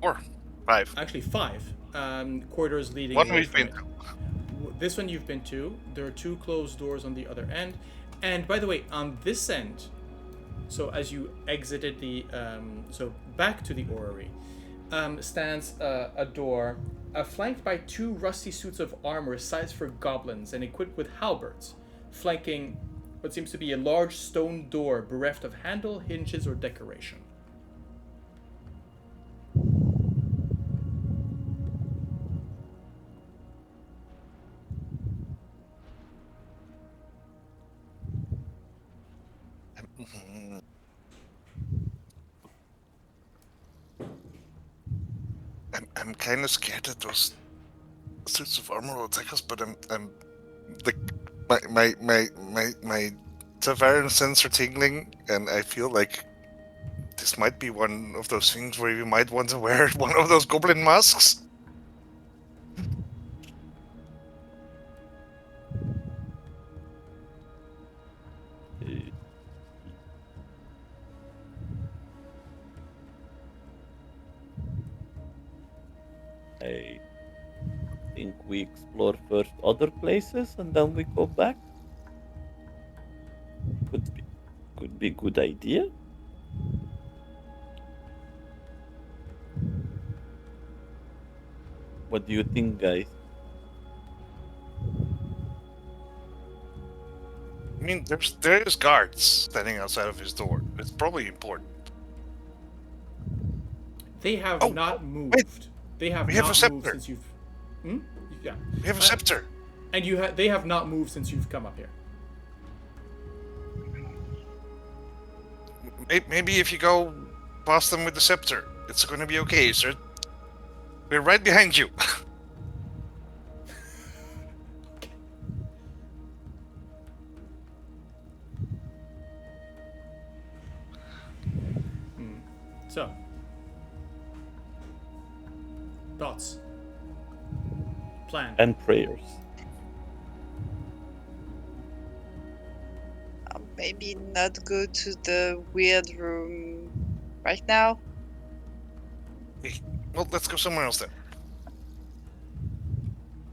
S4: 4, 5.
S1: actually 5 corridors leading.
S4: One
S1: away
S4: we've
S1: from
S4: been
S1: it. This one you've been to. There are 2 closed doors on the other end, and by the way, on this end, so as you exited the back to the orrery, stands a door, flanked by 2 rusty suits of armor sized for goblins and equipped with halberds, flanking what seems to be a large stone door bereft of handle, hinges, or decoration.
S4: I'm kind of scared that those suits of armor will attack us, but my Tavaren sense are tingling, and I feel like this might be one of those things where you might want to wear one of those goblin masks.
S3: we explore first other places and then we go back? Could be good idea. What do you think, guys?
S4: I mean, there's guards standing outside of his door. It's probably important.
S1: They have
S4: Oh,
S1: not moved. They have
S4: we have a
S1: not moved
S4: scepter.
S1: since you've. Hmm? Yeah.
S4: We have a scepter.
S1: And they have not moved since you've come up here.
S4: Maybe if you go past them with the scepter, it's going to be okay, sir. We're right behind you.
S1: So, thoughts, plan.
S3: And prayers.
S5: Maybe not go to the weird room right now.
S4: Well, let's go somewhere else then.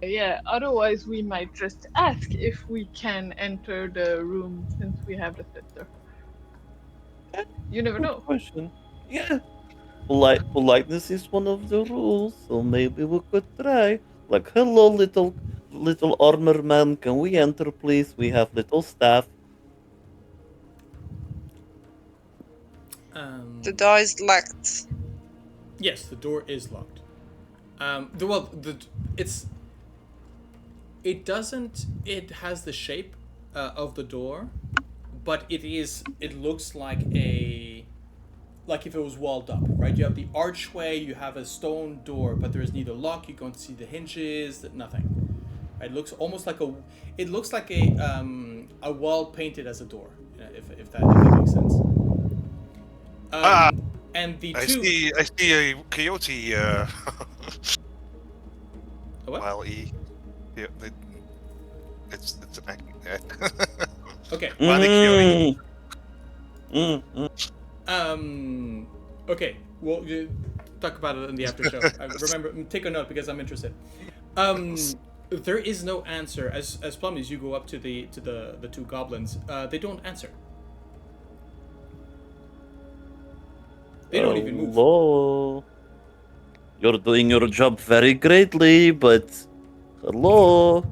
S2: Yeah, otherwise we might just ask if we can enter the room since we have the scepter. You never
S3: Good
S2: know.
S3: question. Yeah. Politeness is one of the rules, so maybe we could try. Like, hello, little armor man, can we enter, please? We have little staff.
S5: The door is locked.
S1: Yes, the door is locked. It has the shape of the door, but it looks like if it was walled up, right? You have the archway, you have a stone door, but there is neither lock. You can't see the hinges, nothing. It looks almost like a wall painted as a door, if that makes sense. And the
S4: I
S1: two.
S4: see a coyote.
S1: A what?
S4: While yeah, it's an
S1: Okay.
S4: While the coyote.
S1: Okay. Well, you talk about it in the after show. Remember, take a note because I'm interested. There is no answer as Plum, as you go up to the two goblins. They don't answer. They don't even move.
S3: Hello. You're doing your job very greatly, but hello.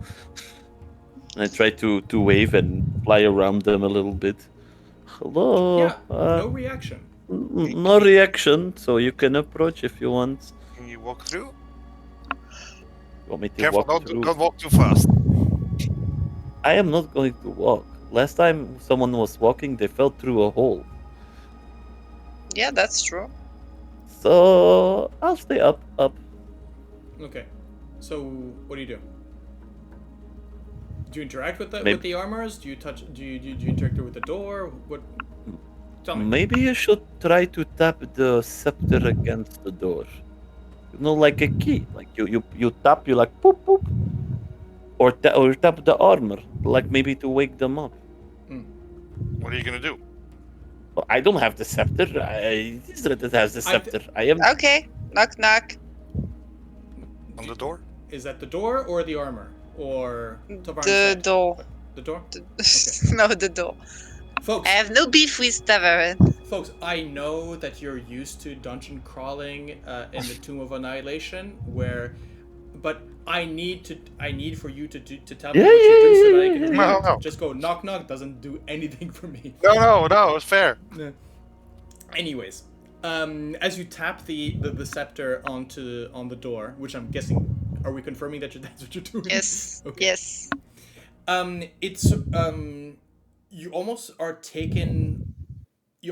S3: I try to wave and fly around them a little bit. Hello.
S1: Yeah. No reaction.
S3: No reaction, so you can approach if you want.
S4: Can you walk through?
S3: You want me to
S4: Careful,
S3: walk through?
S4: don't walk too fast.
S3: I am not going to walk. Last time someone was walking, they fell through a hole.
S5: Yeah, that's true.
S3: So I'll stay up.
S1: Okay. So what do? Do you interact with
S3: Maybe-
S1: with the armors? Do you touch? Do you interact with the door? What? Tell me.
S3: Maybe you should try to tap the scepter against the door. You know, like a key. Like you tap, you like poop poop. Or tap the armor, like maybe to wake them up.
S4: What are you gonna do?
S3: Well, I don't have the scepter. Ysdred has the scepter. I am.
S5: Okay, knock knock.
S4: On the door?
S1: Is that the door or the armor or Tavaren's
S5: The
S1: head?
S5: door.
S1: The door.
S5: No, the door.
S1: Folks,
S5: I have no beef with Tavaren.
S1: Folks, I know that you're used to dungeon crawling in the Tomb of Annihilation, but I need for you to tell me what you do so that I can read it.
S4: No.
S1: Just go knock knock doesn't do anything for me.
S4: No, it's fair.
S1: Anyways, as you tap the scepter on the door, which I'm guessing, are we confirming that that's what you're doing?
S5: Yes.
S1: Okay.
S5: Yes.
S1: It's you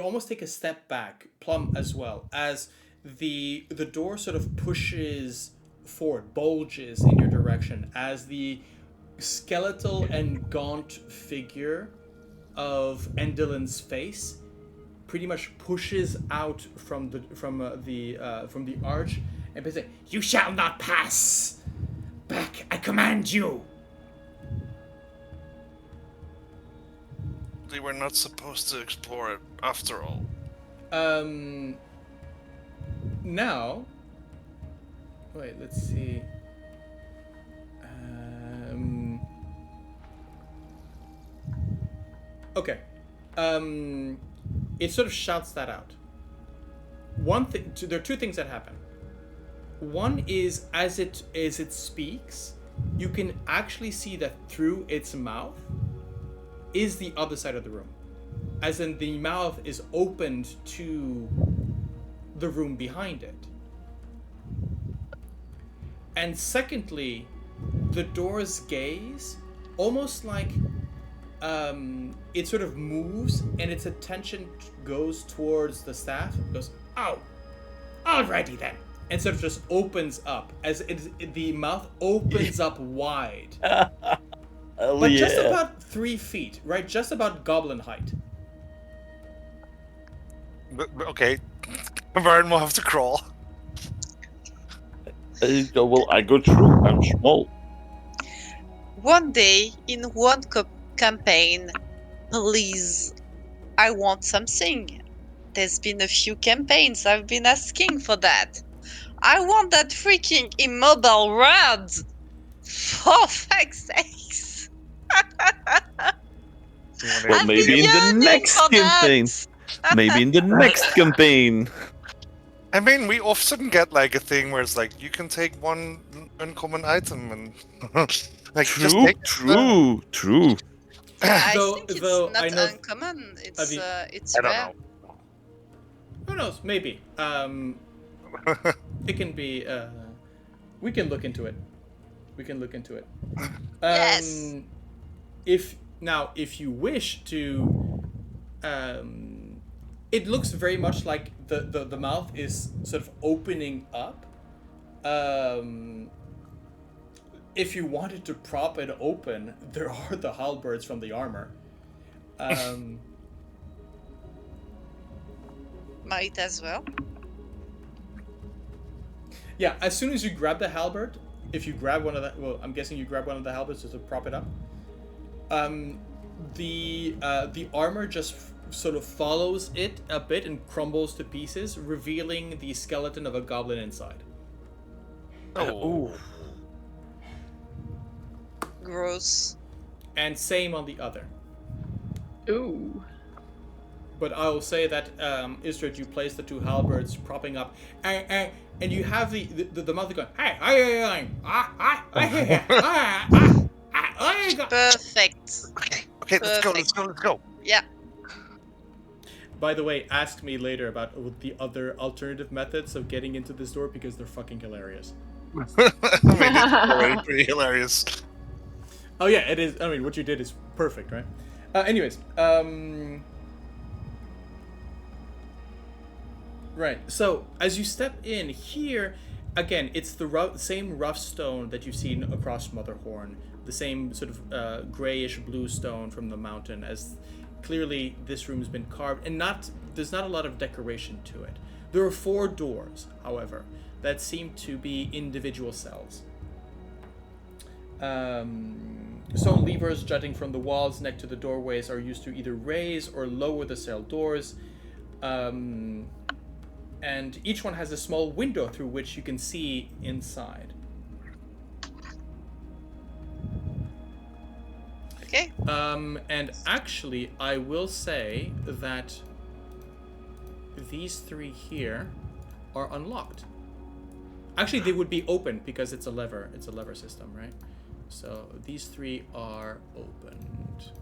S1: almost take a step back, Plum, as well, as the door sort of pushes forward, bulges in your direction, as the skeletal and gaunt figure of Endelin's face pretty much pushes out from the arch and basically, "You shall not pass! Back, I command you!"
S4: They were not supposed to explore it after all.
S1: Now, wait, let's see. Okay. It sort of shouts that out. There are two things that happen. One is as it speaks, you can actually see that through its mouth is the other side of the room. As in, the mouth is opened to the room behind it. And secondly, the door's gaze, almost like it sort of moves and its attention goes towards the staff. It goes, oh, alrighty then. And sort of just opens up as the mouth opens up wide. But just about 3 feet, right? Just about goblin height.
S4: Okay. Tavaren will have to crawl.
S3: Well, I go through. I'm small.
S5: One day in one campaign, please, I want something. There's been a few campaigns I've been asking for that. I want that freaking immobile rod! For fuck's sakes!
S3: Well, maybe in the next campaign. Maybe in the next campaign.
S4: I mean, we often get like a thing where it's like you can take one uncommon item and like just take
S3: True.
S5: I
S1: Though-
S5: think it's
S1: though
S5: not
S1: I know-
S5: uncommon. It's
S4: I don't
S5: rare.
S4: know.
S1: Who knows? Maybe. It can be. We can look into it.
S5: Yes.
S1: If you wish to, it looks very much like the mouth is sort of opening up. If you wanted to prop it open, there are the halberds from the armor.
S5: Might as well.
S1: Yeah, as soon as you grab the halberd, if you grab one of the, well, I'm guessing you grab one of the halberds just to prop it up. The armor just sort of follows it a bit and crumbles to pieces, revealing the skeleton of a goblin inside.
S4: Oh.
S5: Gross.
S1: And same on the other.
S2: Ooh.
S1: But I will say that, Ysdred, you place the two halberds propping up, and you have the mother going,
S5: Perfect.
S4: Okay, let's go.
S5: Yeah.
S1: By the way, ask me later about the other alternative methods of getting into this door because they're fucking hilarious.
S4: I mean, it's already pretty hilarious.
S1: Oh yeah, it is. I mean, what you did is perfect, right? Anyways, right. So as you step in here, again, it's the same rough stone that you've seen across Motherhorn, the same sort of grayish blue stone from the mountain. As clearly, this room's been carved, and there's not a lot of decoration to it. There are 4 doors, however, that seem to be individual cells. Stone levers jutting from the walls next to the doorways are used to either raise or lower the cell doors. And each one has a small window through which you can see inside.
S5: Okay.
S1: And actually, I will say that these 3 here are unlocked. Actually, they would be open because it's a lever. It's a lever system, right? So these 3 are opened.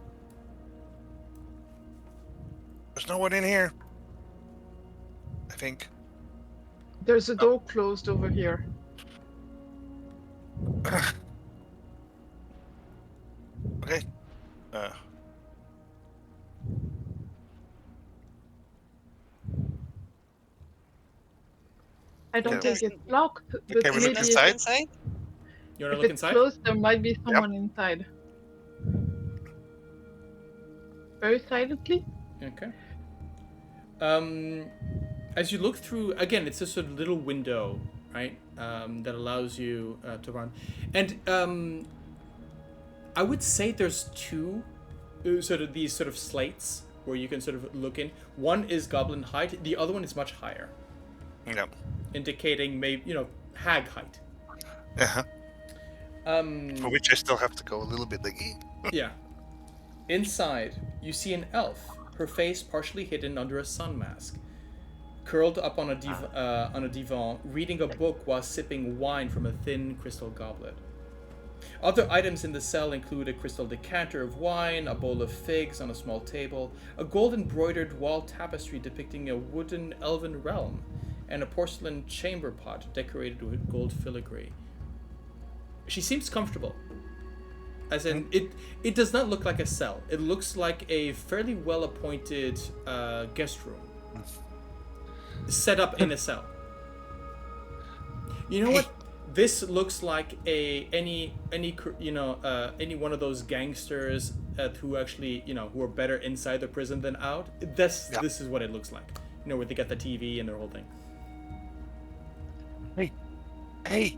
S4: There's no one in here. I think.
S2: There's a door closed over here.
S4: Okay.
S2: I don't
S4: Okay.
S2: think it's locked, but
S4: Okay, we look
S2: maybe
S4: inside.
S1: You want to
S2: if
S1: look
S2: it's
S1: inside?
S2: closed, there might be someone inside. Very silently.
S1: Okay. As you look through, again, it's a sort of little window, right? That allows you to run. And I would say there's 2 sort of these sort of slates where you can sort of look in. One is goblin height. The other one is much higher,
S4: Yeah.
S1: indicating maybe, hag height.
S4: Uh-huh. For which I still have to go a little bit like.
S1: Yeah. Inside, you see an elf, her face partially hidden under a sun mask, curled up on a divan, reading a book while sipping wine from a thin crystal goblet. Other items in the cell include a crystal decanter of wine, a bowl of figs on a small table, a gold-embroidered wall tapestry depicting a wooden elven realm, and a porcelain chamber pot decorated with gold filigree. She seems comfortable. As in, it does not look like a cell. It looks like a fairly well-appointed guest room. Set up in a cell. You know what? This looks like any one of those gangsters who actually who are better inside the prison than out. This is what it looks like. Where they got the TV and their whole thing.
S4: Hey.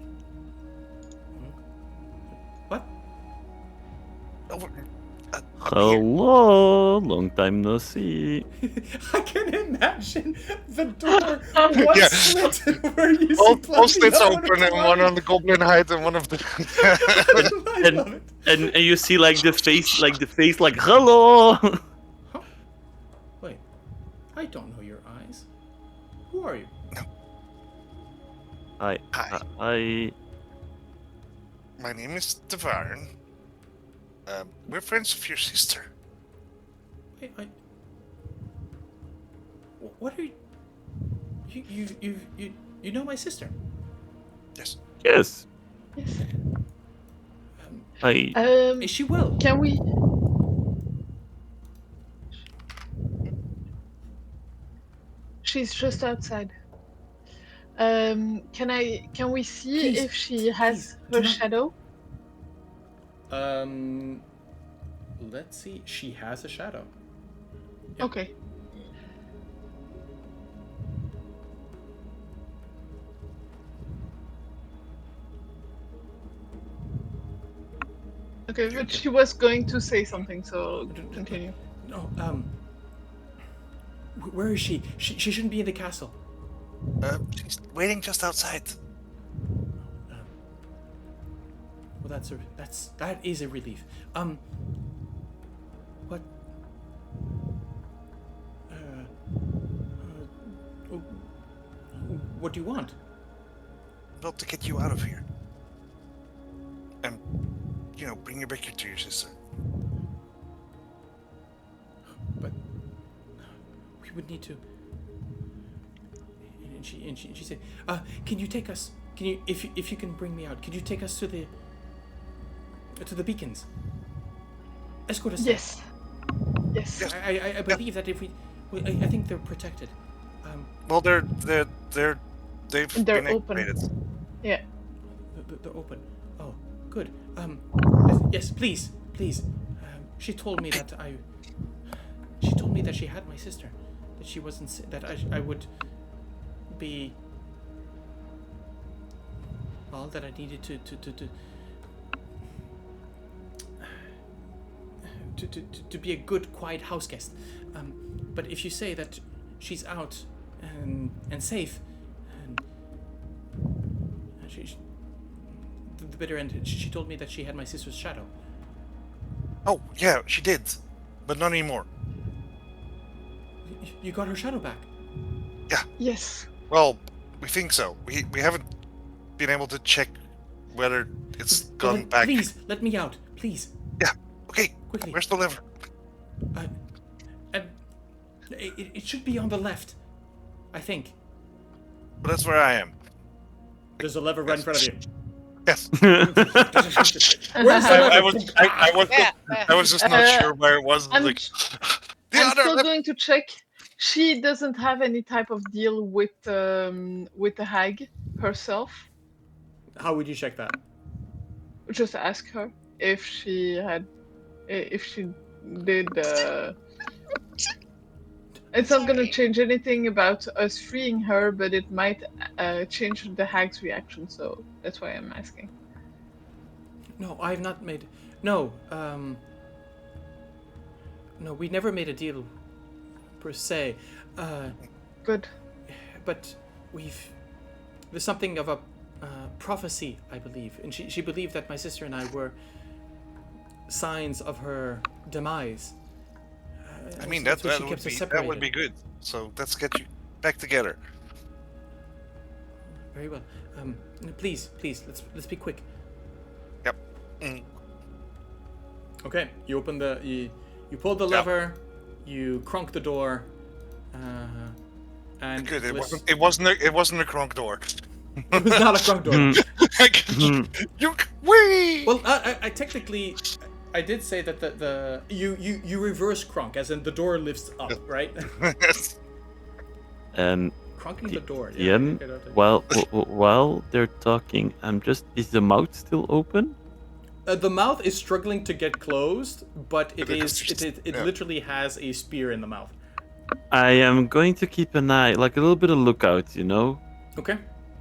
S1: What?
S3: Hello, long time no see.
S1: I can imagine the door one slit where you see
S4: Both slits
S1: Plum
S4: open and one on the goblin height and one of the.
S3: and you see like the face like hello.
S1: Huh? Wait, I don't know your eyes. Who are you?
S4: Hi.
S3: I
S4: My name is Tavaren. We're friends of your sister.
S1: Wait, what are you? You know my sister?
S4: Yes.
S3: yes.
S2: Yes.
S1: Is she well?
S2: Can we? She's just outside. Can we see
S1: Please,
S2: if she has
S1: please,
S2: her
S1: do not-
S2: shadow?
S1: Let's see. She has a shadow.
S2: Okay. Okay, but she was going to say something, so continue.
S1: No. Where is she? She shouldn't be in the castle.
S4: She's waiting just outside.
S1: Well, that is a relief. What? What do you want?
S4: Well, to get you out of here. And, bring you back here to your sister.
S1: But we would need to. And she said, "Can you take us? Can you, if you can bring me out? Could you take us to the beacons? Escort us.
S2: Yes. Yes.
S1: I believe that if I think they're protected.
S4: Well, they've
S2: They're
S4: been
S2: open.
S4: activated.
S2: Yeah.
S1: They're open. Oh, good. Yes, please. She told me that She told me that she had my sister. That she wasn't. That I would be. Well, that I needed to be a good, quiet house guest. But if you say that she's out and safe, and the bitter end, she told me that she had my sister's shadow.
S4: Oh, yeah, she did. But not anymore.
S1: You got her shadow back?
S2: Yes.
S4: Well, we think so. We haven't been able to check whether it's gone back.
S1: Please, let me out. Please.
S4: Yeah, okay.
S1: Quickly.
S4: Where's the lever?
S1: It should be on the left, I think.
S4: But that's where I am.
S1: There's a lever right in front of you.
S4: Yes.
S1: Where's the lever?
S4: I was just not sure where it was.
S2: I'm
S4: The
S2: still
S4: other
S2: going to check. She doesn't have any type of deal with the hag herself.
S1: How would you check that?
S2: Just ask her if she did. It's not going to change anything about us freeing her, but it might change the hag's reaction. So that's why I'm asking.
S1: No, I have not made. No, no, we never made a deal, per se.
S2: Good.
S1: But there's something of a prophecy, I believe, and she believed that my sister and I were signs of her demise.
S4: I mean,
S1: that's
S4: that,
S1: what she
S4: that,
S1: keeps
S4: would
S1: us
S4: be, that would
S1: separated.
S4: be good. So let's get you back together.
S1: Very well. Please, let's be quick.
S4: Yep. Mm.
S1: Okay, you open the you pull the
S4: Yeah.
S1: lever, you crunk the door, and
S4: Good. It
S1: Bliss-
S4: wasn't. It wasn't a crunk door.
S1: It was not a crunk door.
S4: you wee.
S1: Well, I technically, I did say that the you reverse crunk, as in the door lifts up, right? Crunking the door. Yeah.
S3: DM,
S1: I don't think-
S3: while they're talking, is the mouth still open?
S1: The mouth is struggling to get closed, but it
S4: Yeah.
S1: literally has a spear in the mouth.
S3: I am going to keep an eye, like a little bit of lookout, you know,
S1: Okay.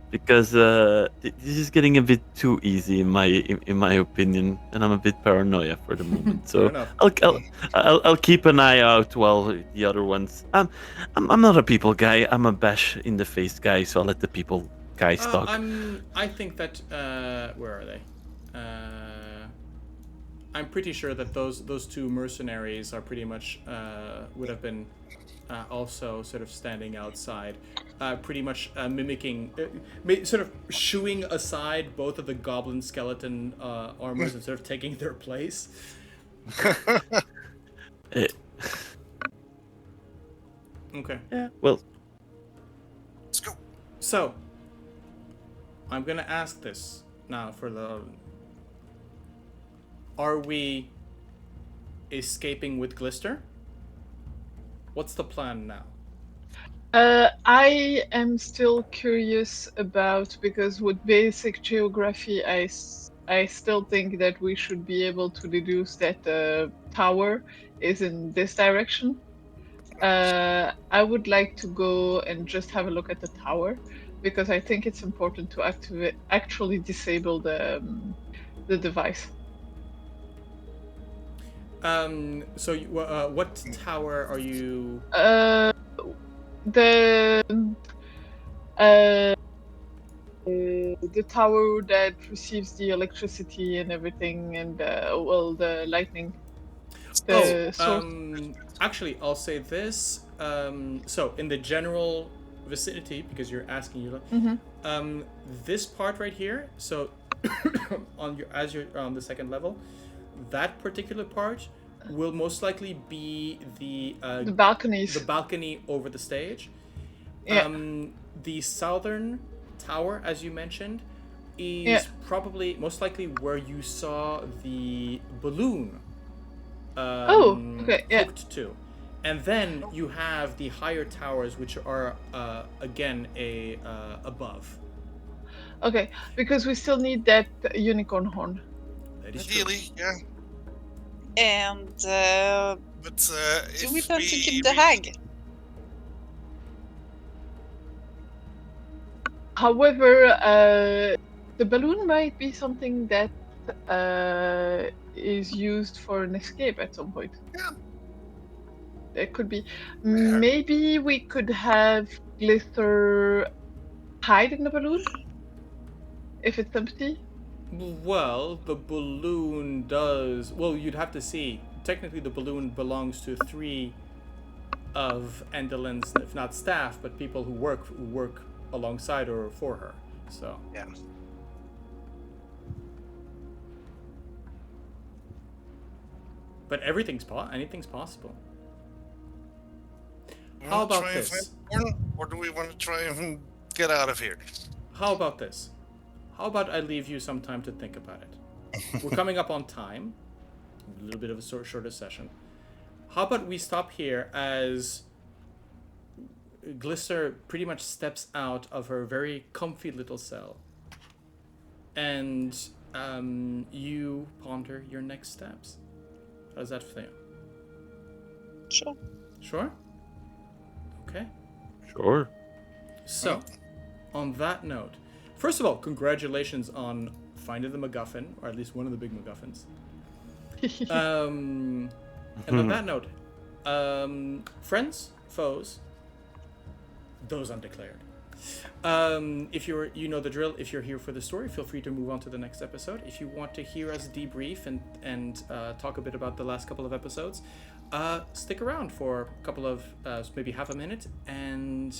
S3: because this is getting a bit too easy in my opinion, and I'm a bit paranoia for the moment.
S1: Fair
S3: So
S1: enough.
S3: I'll keep an eye out while the other ones. I'm not a people guy. I'm a bash in the face guy. So I'll let the people guys talk.
S1: I think that where are they? I'm pretty sure that those two mercenaries are pretty much would have been also sort of standing outside, pretty much mimicking, sort of shooing aside both of the goblin skeleton armors and sort of taking their place. Okay.
S3: Yeah. Well,
S4: Let's go.
S1: So, I'm gonna ask this now for the. Are we escaping with Glister? What's the plan now?
S2: I am still curious about, because with basic geography, I still think that we should be able to deduce that the tower is in this direction. I would like to go and just have a look at the tower, because I think it's important to actually disable the device.
S1: So, what tower are you?
S2: The tower that receives the electricity and everything, and the lightning.
S1: Actually, I'll say this. So, in the general vicinity, because you're asking, this part right here. So, as you're on the second level, that particular part will most likely be the
S2: balconies.
S1: The balcony over the stage.
S2: Yeah.
S1: The southern tower, as you mentioned, is probably most likely where you saw the balloon. Hooked to, and then you have the higher towers, which are again above.
S2: Okay, because we still need that unicorn horn.
S1: That is
S4: Ideally, yeah.
S5: And
S4: But
S5: do we plan to keep the hag?
S2: However, the balloon might be something that is used for an escape at some point.
S4: Yeah.
S2: It could be. Maybe we could have Glister hide in the balloon if it's empty.
S1: Well, the balloon does. Well, you'd have to see. Technically, the balloon belongs to 3 of Endelin's, if not staff, but people who work alongside or for her. So.
S4: Yeah.
S1: But anything's possible. How about this?
S4: Or do we want to try and get out of here?
S1: How about this? How about I leave you some time to think about it? We're coming up on time. A little bit of a shorter session. How about we stop here as Glister pretty much steps out of her very comfy little cell. And you ponder your next steps. How does that feel?
S5: Sure.
S1: Sure? Okay.
S3: Sure.
S1: So, on that note, first of all, congratulations on finding the MacGuffin, or at least one of the big MacGuffins. And on that note, friends, foes, those undeclared. If you know the drill. If you're here for the story, feel free to move on to the next episode. If you want to hear us debrief and talk a bit about the last couple of episodes, stick around for a couple of maybe half a minute, and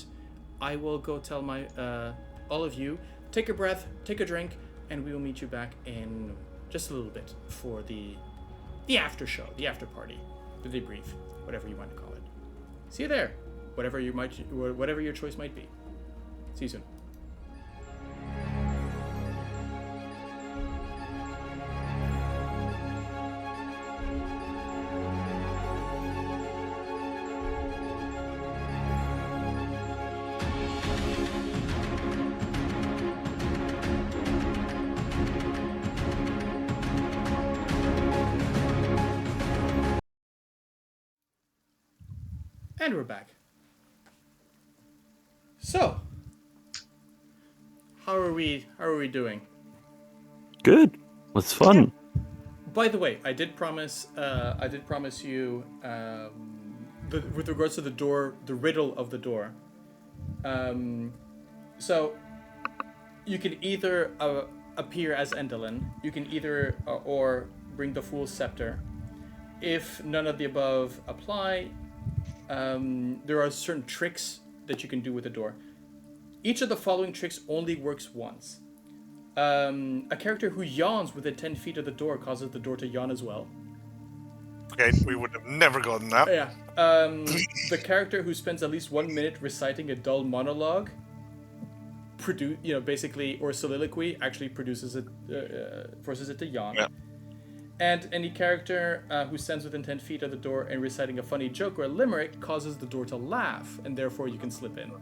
S1: I will go tell my all of you, take a breath, take a drink, and we will meet you back in just a little bit for the after show, the after party, the debrief, whatever you want to call it. See you there, whatever your choice might be. See you soon. And we're back. So, how are we doing?
S3: Good. Was fun.
S1: By the way, I did promise you with regards to the door, the riddle of the door. So you can either appear as Endelin, you can either or bring the Fool's Scepter. If none of the above apply, there are certain tricks that you can do with the door. Each of the following tricks only works once. A character who yawns within 10 feet of the door causes the door to yawn as well.
S4: Okay, we would have never gotten that.
S1: Yeah. The character who spends at least 1 minute reciting a dull monologue, basically, or soliloquy, actually forces it to yawn.
S4: Yeah.
S1: And any character who stands within 10 feet of the door and reciting a funny joke or a limerick causes the door to laugh, and therefore you can slip in.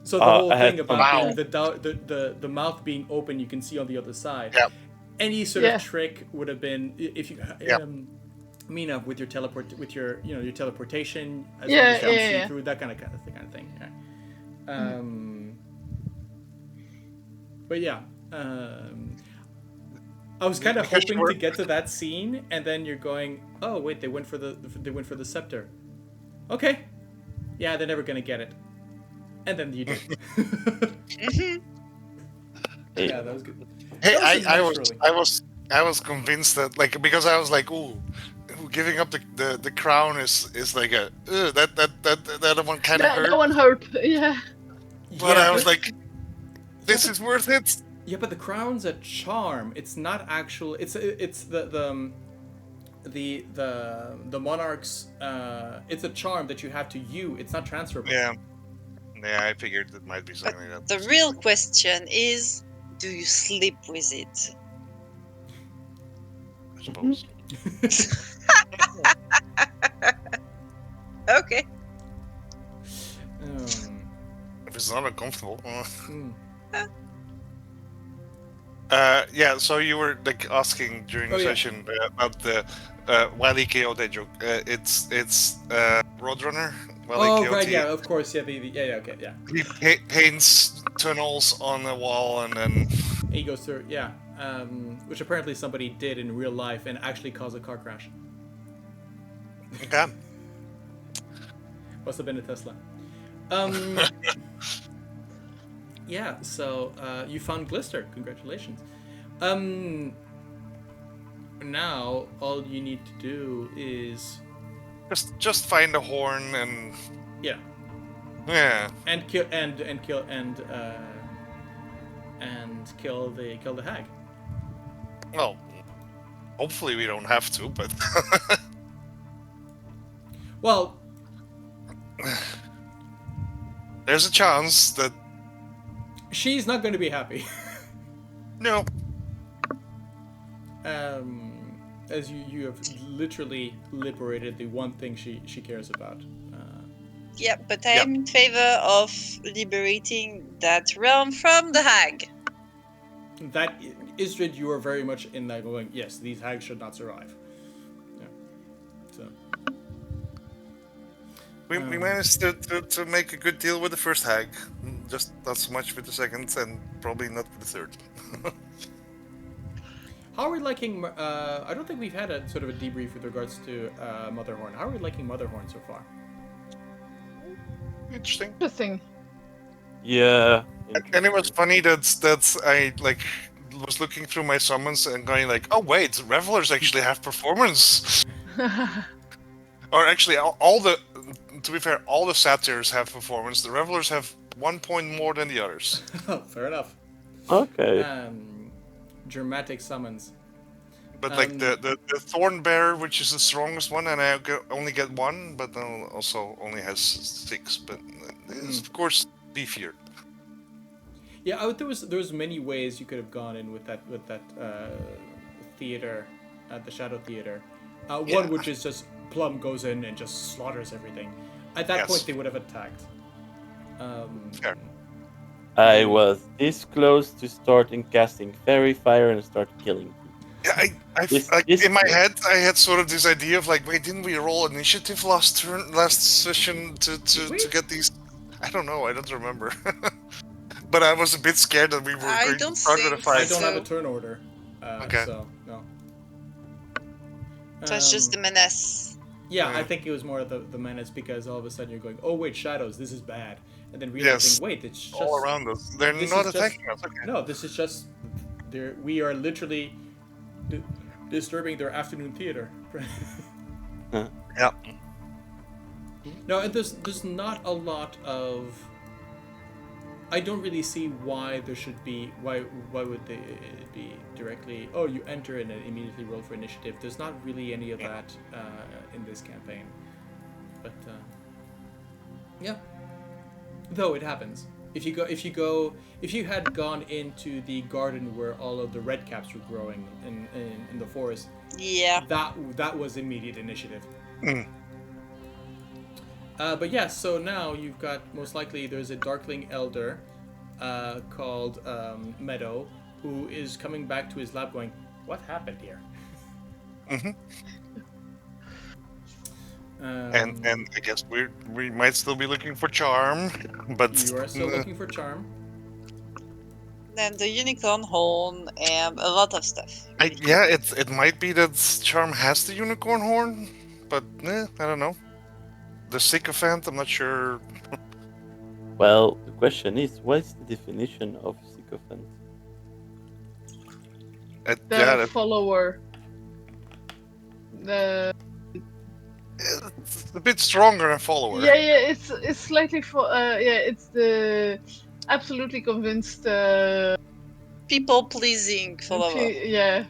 S1: So the whole thing about the mouth being open, you can see on the other side.
S4: Yep.
S1: Any sort of trick would have been if you, Mina, with your your teleportation, as long as you can see through that kind of thing. Yeah. But yeah. I was kind of hoping to get to that scene, and then you're going, oh wait, they went for the scepter. Okay, yeah, they're never gonna get it, and then you did. Yeah, that was good.
S4: Hey, I was convinced that, like, because I was like, ooh, giving up the crown is like a that one kind of hurt.
S2: That one hurt, yeah.
S4: But I was like, this is worth it.
S1: Yeah, but the crown's a charm. It's not actual. It's the monarch's. It's a charm that you have to you. It's not transferable.
S4: Yeah, I figured it might be something like that.
S5: The real question is, do you sleep with it?
S4: I suppose.
S5: Okay.
S4: If it's not uncomfortable. Yeah, so you were like asking during the session about the Wily KO joke. It's Roadrunner.
S1: Right, yeah, of course, yeah, okay, yeah.
S4: He paints tunnels on the wall and then
S1: he goes through, which apparently somebody did in real life and actually caused a car crash.
S4: Okay.
S1: Must have been a Tesla. Yeah, so you found Glister. Congratulations. Now all you need to do is
S4: just find a horn and
S1: yeah, and kill the hag.
S4: Well, hopefully we don't have to, but
S1: well,
S4: there's a chance that
S1: she's not going to be happy.
S4: No.
S1: As you have literally liberated the one thing she cares about.
S5: Yeah, but I'm in favor of liberating that realm from the hag.
S1: That Ysdred, you are very much in that going, yes, these hags should not survive. Yeah. So
S4: we managed to make a good deal with the first hag. Just not so much with the second, and probably not with the third.
S1: How are we liking? I don't think we've had a sort of a debrief with regards to Motherhorn. How are we liking Motherhorn so far?
S4: Interesting.
S3: Yeah.
S4: And it was funny that I like was looking through my summons and going like, oh wait, revelers actually have performance. Or actually, all the to be fair, all the satyrs have performance. The revelers have 1 point more than the others.
S1: Fair enough.
S3: Okay.
S1: Dramatic summons.
S4: But like the thorn bearer, which is the strongest one, and I only get 1, but also only has 6. But it's of course beefier.
S1: Yeah, there was many ways you could have gone in with that theater, the Shadow Theater. One which is just Plum goes in and just slaughters everything. At that point, they would have attacked.
S4: Fair.
S3: I was this close to starting casting Fairy Fire and start killing people.
S4: Yeah, in my head, I had sort of this idea of like, wait, didn't we roll initiative last session to get these? I don't know. I don't remember. But I was a bit scared that we were going to start with a fight.
S1: I don't have a turn order.
S4: Okay.
S1: So, no.
S5: That's just the menace.
S1: Yeah, I think it was more the menace because all of a sudden you're going, oh wait, shadows, this is bad. And then realizing, wait, it's just...
S4: all around us. They're not attacking us. Okay.
S1: No, this is just... we are literally disturbing their afternoon theater.
S4: Yeah.
S1: No, and there's not a lot of... I don't really see why there should be... Why would they be directly... Oh, you enter and then immediately roll for initiative. There's not really any of that in this campaign. But, yeah. Though it happens. If you had gone into the garden where all of the red caps were growing in the forest,
S5: yeah,
S1: that was immediate initiative. But yeah, so now you've got, most likely there's a Darkling Elder called Meadow, who is coming back to his lab going, what happened here?
S4: And I guess we might still be looking for charm, but
S1: you are still looking for charm.
S5: Then the unicorn horn and a lot of stuff.
S4: It might be that charm has the unicorn horn, but I don't know. The sycophant, I'm not sure.
S3: Well, the question is, what's the definition of sycophant?
S2: The follower.
S4: It's a bit stronger than follower.
S2: Yeah, it's slightly it's the absolutely convinced
S5: people pleasing follower.
S2: Yeah.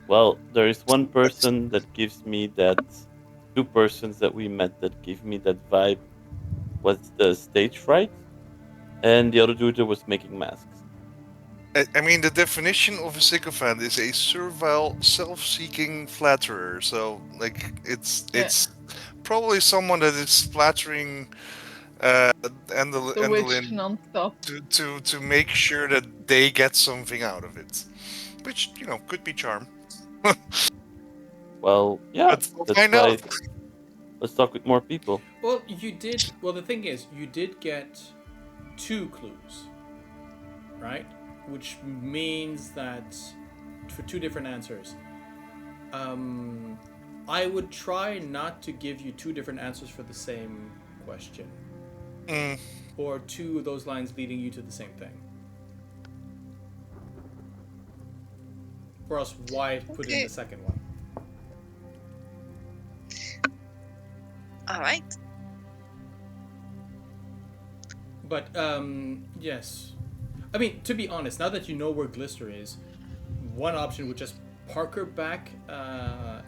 S3: Well, there is one person that gives me that. 2 persons that we met that give me that vibe was the stage fright, and the other dude that was making masks.
S4: I mean, the definition of a sycophant is a servile, self-seeking flatterer. So, like, it's probably someone that is flattering
S2: the witch non-stop
S4: to make sure that they get something out of it, which could be charm.
S3: Well, yeah,
S4: let's find out.
S3: Let's talk with more people.
S1: Well, you did. Well, the thing is, you did get 2 clues, right? Which means that for 2 different answers. I would try not to give you 2 different answers for the same question, or 2 of those lines leading you to the same thing. Or else, why put in the second one?
S5: All right.
S1: But yes, I mean, to be honest, now that you know where Glister is, one option would just park her back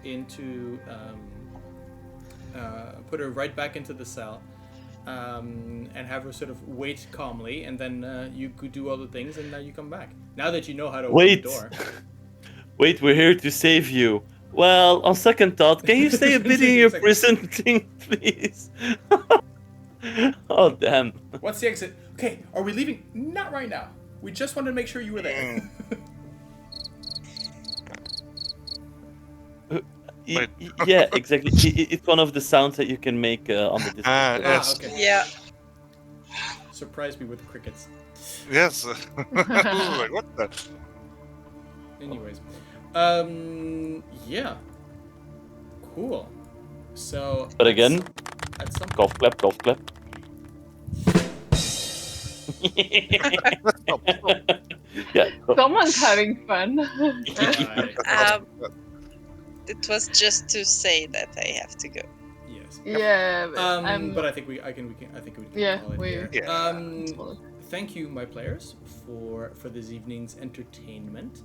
S1: into put her right back into the cell, and have her sort of wait calmly, and then you could do all the things, and now you come back. Now that you know how to open the door.
S3: Wait, we're here to save you. Well, on second thought, can you stay a bit in your prison thing, please? Oh, damn.
S1: What's the exit? Okay, are we leaving? Not right now. We just wanted to make sure you were there.
S3: Yeah, exactly. It's one of the sounds that you can make on the distance.
S4: Yes.
S1: Okay.
S5: Yeah.
S1: Surprise me with crickets.
S4: Yes. Like, what the?
S1: Anyways. Yeah. Cool. So.
S3: But again,
S1: at some
S3: golf clap, golf clap.
S4: Stop, stop.
S3: Yeah.
S2: Someone's having fun.
S1: Right.
S5: It was just to say that I have to go.
S1: Yes.
S2: Yeah,
S1: But I think we can
S2: Yeah,
S1: call it
S2: we-
S1: here.
S4: Yeah.
S1: Thank you, my players, for this evening's entertainment.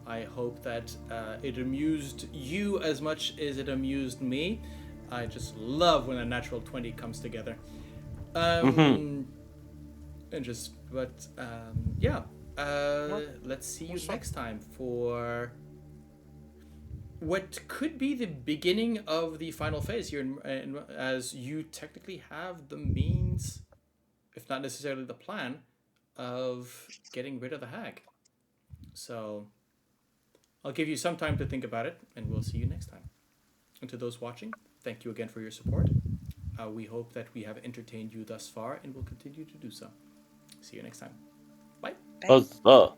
S1: I hope that it amused you as much as it amused me. I just love when a natural 20 comes together. And just, but yeah. Let's see you next time for what could be the beginning of the final phase here, as you technically have the means, if not necessarily the plan, of getting rid of the hag. So I'll give you some time to think about it, and we'll see you next time. And to those watching, thank you again for your support. We hope that we have entertained you thus far, and will continue to do so. See you next time. Bye.
S3: Huzzah.